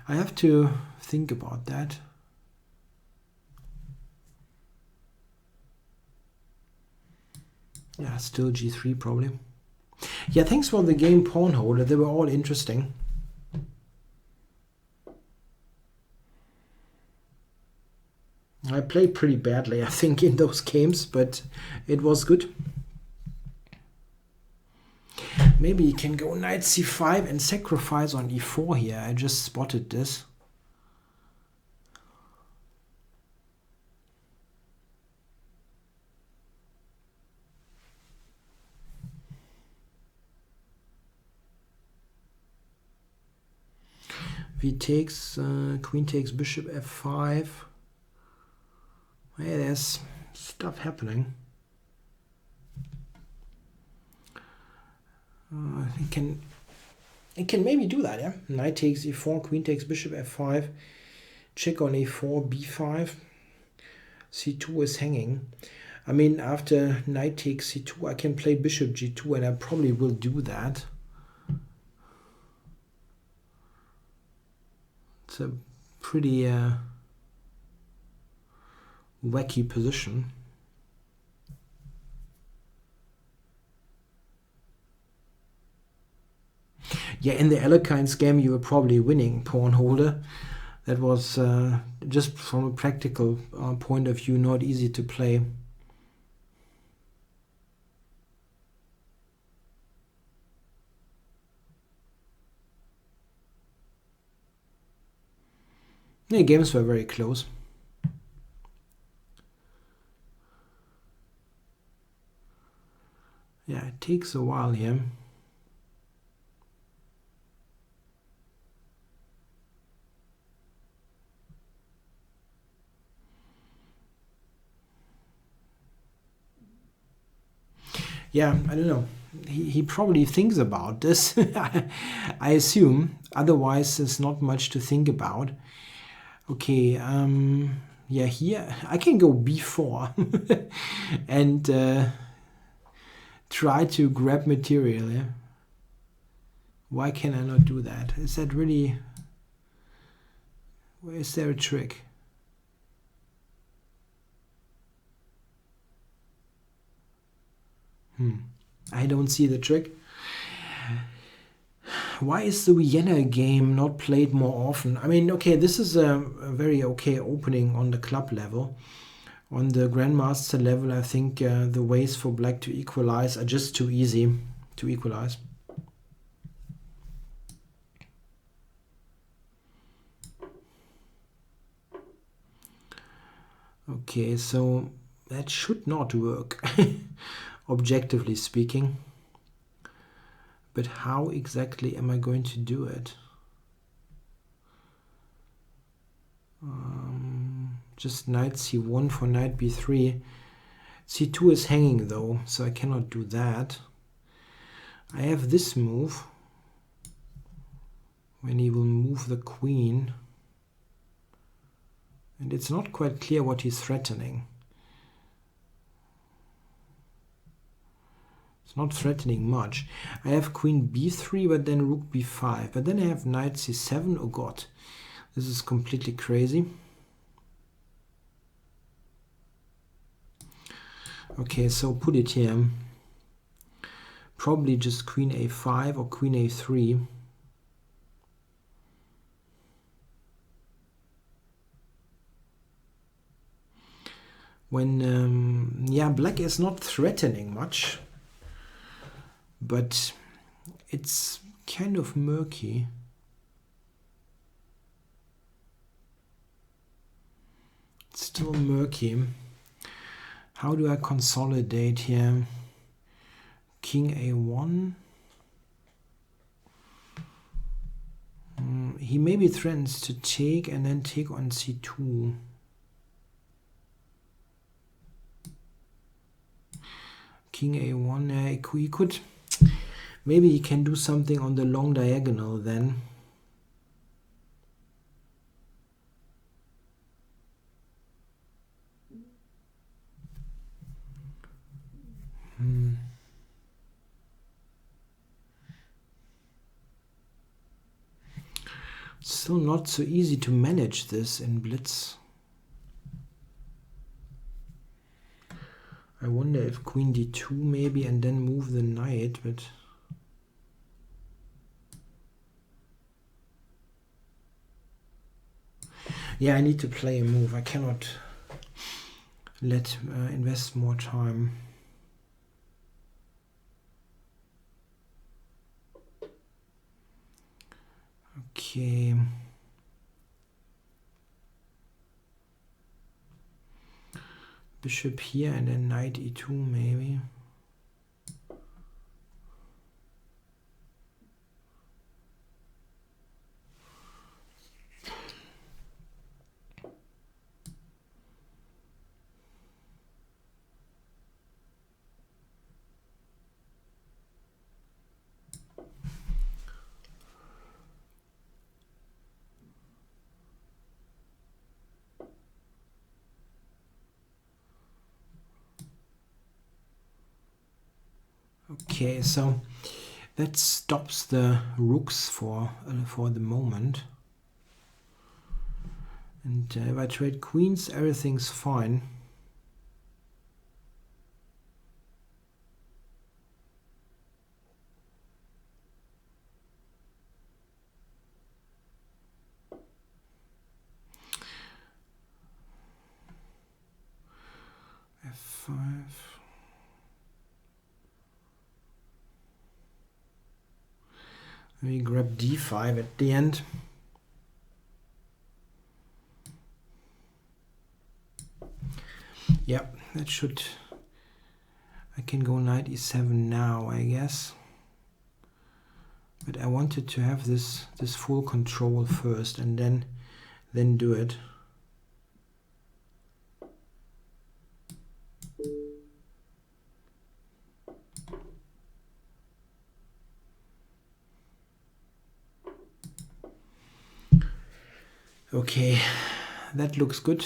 I have to think about that. Yeah, still g3 probably. Yeah, thanks for the game, Pawn Holder. They were all interesting. I played pretty badly, I think, in those games, but it was good. Maybe you can go knight c5 and sacrifice on e4 here. I just spotted this. V takes, queen takes bishop f5. Hey, there's stuff happening. It can maybe do that, yeah? Knight takes e4, queen takes bishop f5, check on a4, b5, c2 is hanging. I mean, after knight takes c2, I can play bishop g2, and I probably will do that. It's a pretty wacky position. Yeah, in the Alakine game, you were probably winning, Pawn Holder. That was just from a practical point of view not easy to play. The games were very close. Yeah, it takes a while here. Yeah, I don't know. He probably thinks about this. I assume. Otherwise, there's not much to think about. Okay, yeah, here I can go b4 and try to grab material. Yeah? Why can I not do that? Is that really? Is there a trick? I don't see the trick. Why is the Vienna game not played more often? I mean, okay, this is a very okay opening on the club level. On the Grandmaster level, I think the ways for black to equalize are just too easy to equalize. Okay, so that should not work, objectively speaking. But how exactly am I going to do it? Just knight c1 for knight b3. c2 is hanging though, so I cannot do that. I have this move, when he will move the queen. And it's not quite clear what he's threatening. It's not threatening much. I have queen b3, but then rook b5. But then I have knight c7. Oh god, this is completely crazy. Okay, so put it here. Probably just queen a5 or queen a3. When, yeah, black is not threatening much, but it's kind of murky. It's still murky. How do I consolidate here? King a1. He maybe threatens to take and then take on c2. King a1. He could. Maybe he can do something on the long diagonal then. Still not so easy to manage this in Blitz. I wonder if queen d2 maybe and then move the knight, but yeah, I need to play a move. I cannot let invest more time. Okay. Bishop here and then knight e2 maybe. Okay, so that stops the rooks for the moment. And if I trade queens, everything's fine. f5. Let me grab d5 at the end. Yeah, that should... I can go knight e7 now, I guess. But I wanted to have this full control first and then do it. Okay, that looks good.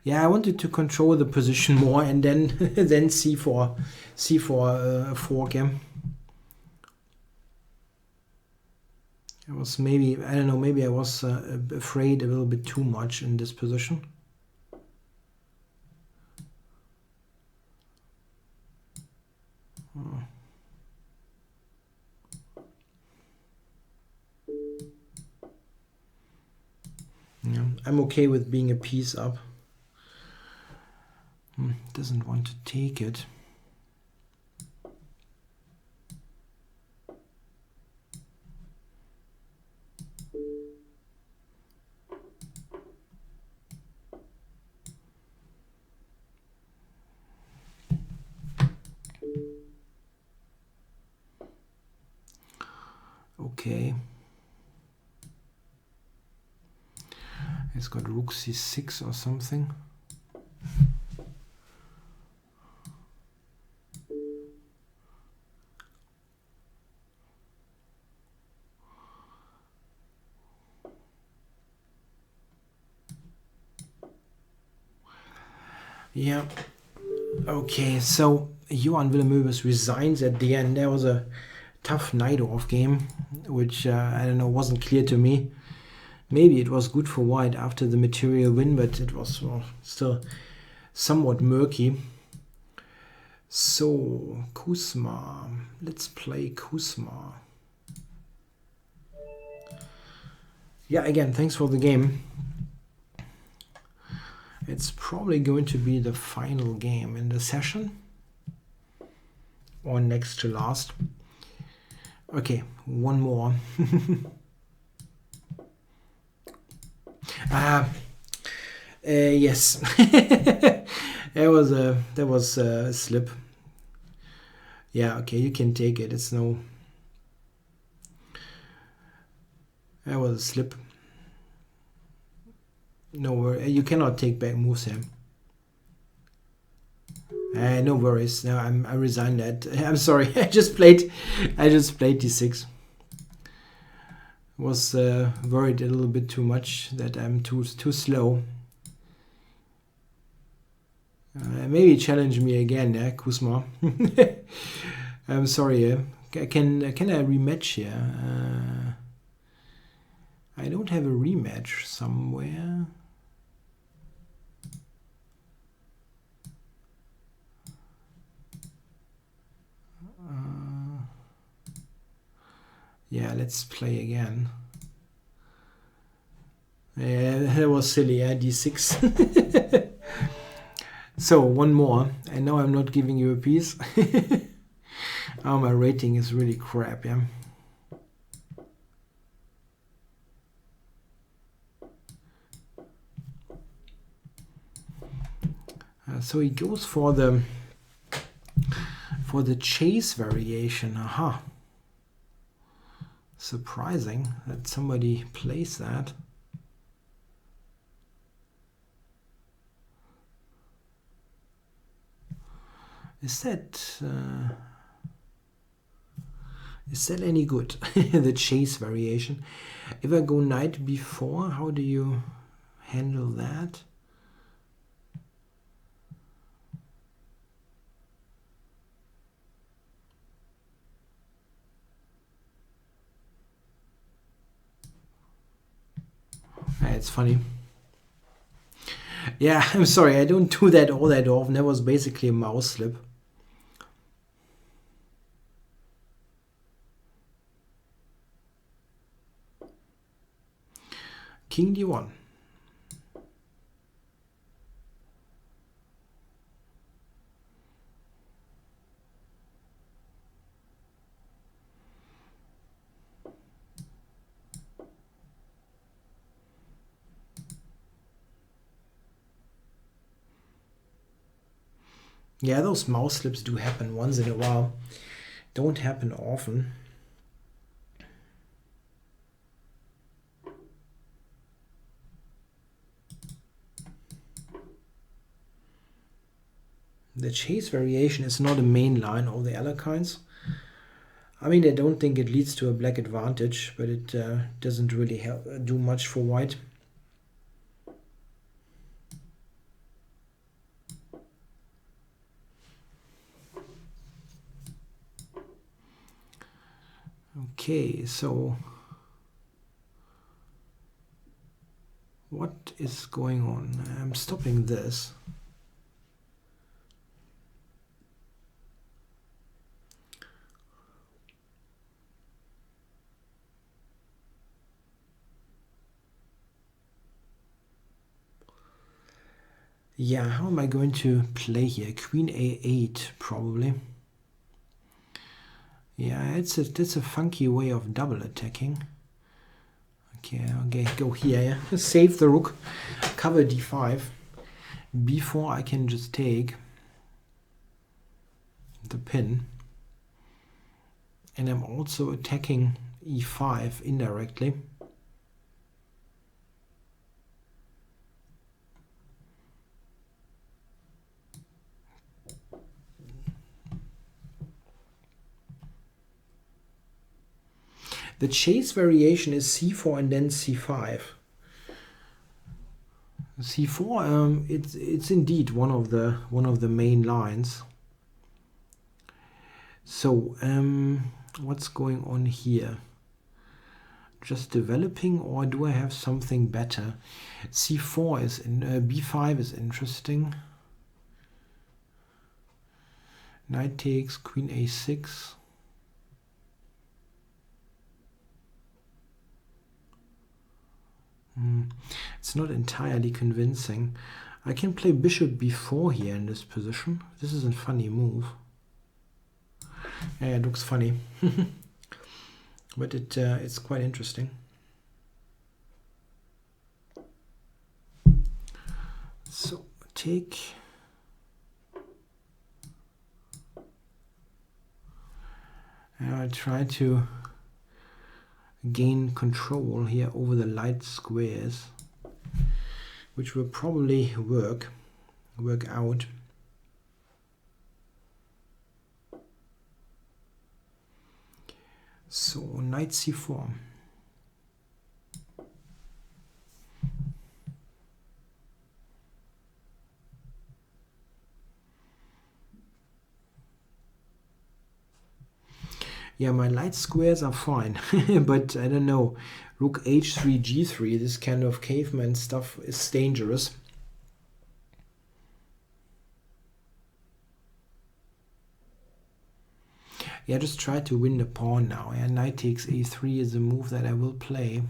Yeah, I wanted to control the position more and then then c4 a fork. Yeah. I was maybe, I don't know, maybe I was afraid a little bit too much in this position. Oh. Yeah, I'm okay with being a piece up. Doesn't want to take it. Okay. He's got rook c6 or something. Yeah. Okay, so Johan Wilhelmus resigns at the end. There was a tough Najdorf game, which I don't know, wasn't clear to me. Maybe it was good for white after the material win, but it was still somewhat murky. So Kuzma, let's play Kuzma. Yeah, again, thanks for the game. It's probably going to be the final game in the session, or next to last. Okay, one more. Yes, there was a slip. Yeah, okay, you can take it. It's no. There was a slip. No, you cannot take back moves here. No worries. No, I resigned that. I'm sorry. I just played d6. Was worried a little bit too much that I'm too slow. Maybe challenge me again, yeah, Kuzma. I'm sorry. Can I rematch here? I don't have a rematch somewhere. Yeah, let's play again. Yeah, that was silly, yeah, d6. So, one more. I know I'm not giving you a piece. Oh, my rating is really crap, yeah. So he goes for the chase variation. Aha. Surprising that somebody plays that. Is that any good? The chase variation. If I go knight b4, how do you handle that? It's funny. Yeah, I'm sorry, I don't do that all that often. That was basically a mouse slip. King d1. Yeah, those mouse slips do happen once in a while. Don't happen often. The chase variation is not a main line of the Alakines. I mean, I don't think it leads to a black advantage, but it doesn't really do much for white. Okay, so what is going on? I'm stopping this. Yeah, how am I going to play here? Queen a8, probably. Yeah, it's a funky way of double attacking. Okay, go here. Yeah. Save the rook, cover d5. Before I can just take the pin. And I'm also attacking e5 indirectly. The chase variation is c4 and then c5. c4, it's indeed one of the main lines. So what's going on here? Just developing, or do I have something better? c4 is in b5 is interesting. Knight takes, queen a6. It's not entirely convincing. I can play bishop b4 here in this position. This is a funny move. Yeah, it looks funny. But it's quite interesting. So take. I try to gain control here over the light squares, which will probably work out. So knight c4. Yeah, my light squares are fine, but I don't know. Rook h3, g3, this kind of caveman stuff is dangerous. Yeah, just try to win the pawn now. Yeah, knight takes a3 is a move that I will play.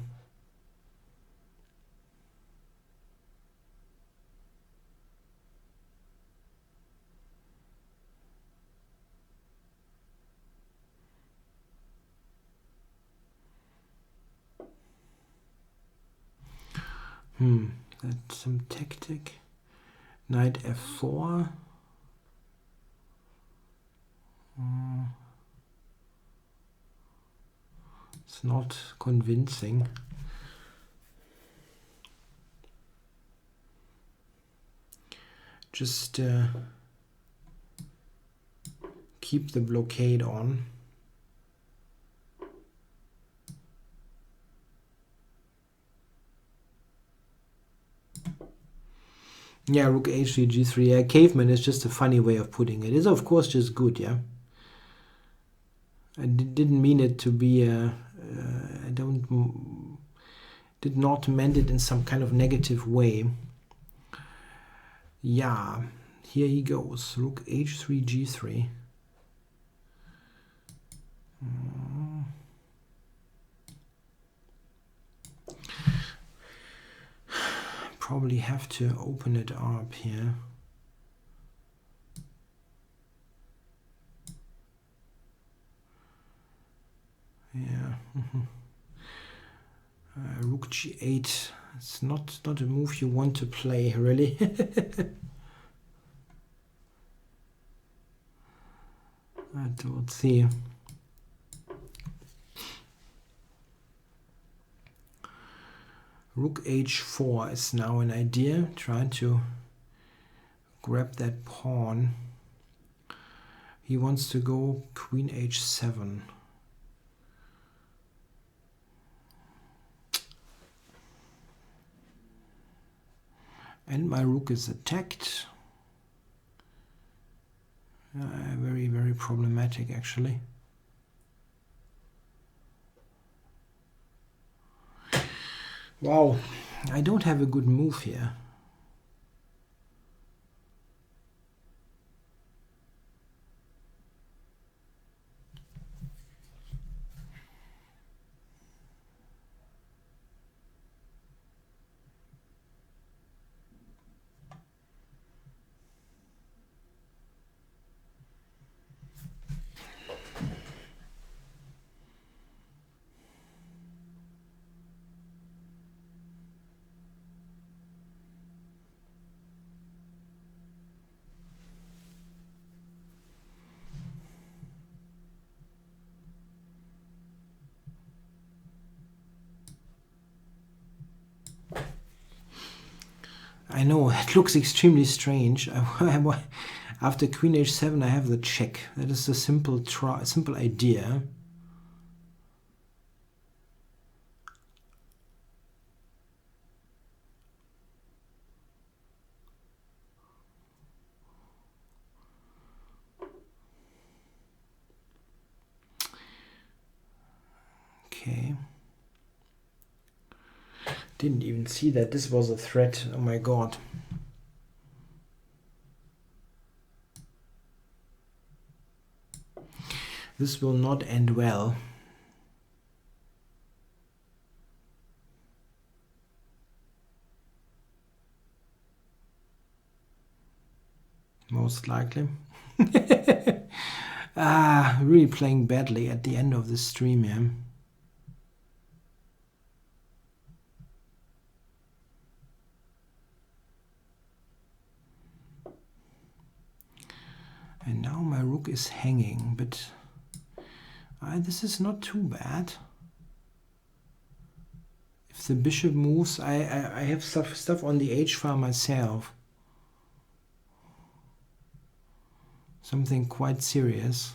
That's some tactic. Knight f4. It's not convincing. Just keep the blockade on. Yeah, rook h3, g3. Yeah, caveman is just a funny way of putting it. It's of course just good, yeah. I didn't mean it to be did not meant it in some kind of negative way. Yeah, here he goes. Rook h3, g3. Probably have to open it up here. Yeah. Rook g8. It's not a move you want to play, really. Let's see. Rook h4 is now an idea. Trying to grab that pawn. He wants to go queen h7. And my rook is attacked. Very, very problematic, actually. Wow, I don't have a good move here. I know, it looks extremely strange. After queen h7 I have the check. That is a simple idea. Okay. Didn't even see that this was a threat. Oh my god. This will not end well. Most likely. Really playing badly at the end of this stream here. And now my rook is hanging, but this is not too bad. If the bishop moves, I have stuff on the h file myself. Something quite serious.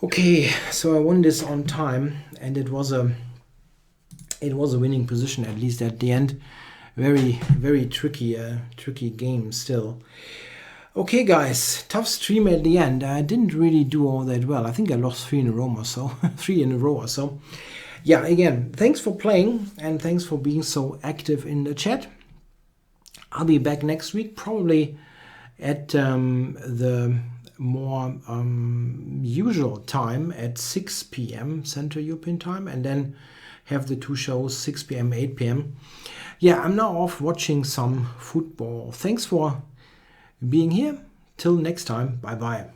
Okay, so I won this on time, and it was a winning position, at least at the end. Very tricky game still. Okay, guys, tough stream at the end. I didn't really do all that well. I think I lost 3 in a row or so. 3 in a row or so. Yeah, again, thanks for playing, and thanks for being so active in the chat. I'll be back next week, probably at the more usual time at 6 p.m. Central European time, and then have the 2 shows 6 p.m. 8 p.m. Yeah, I'm now off watching some football. Thanks for being here. Till next time, bye bye.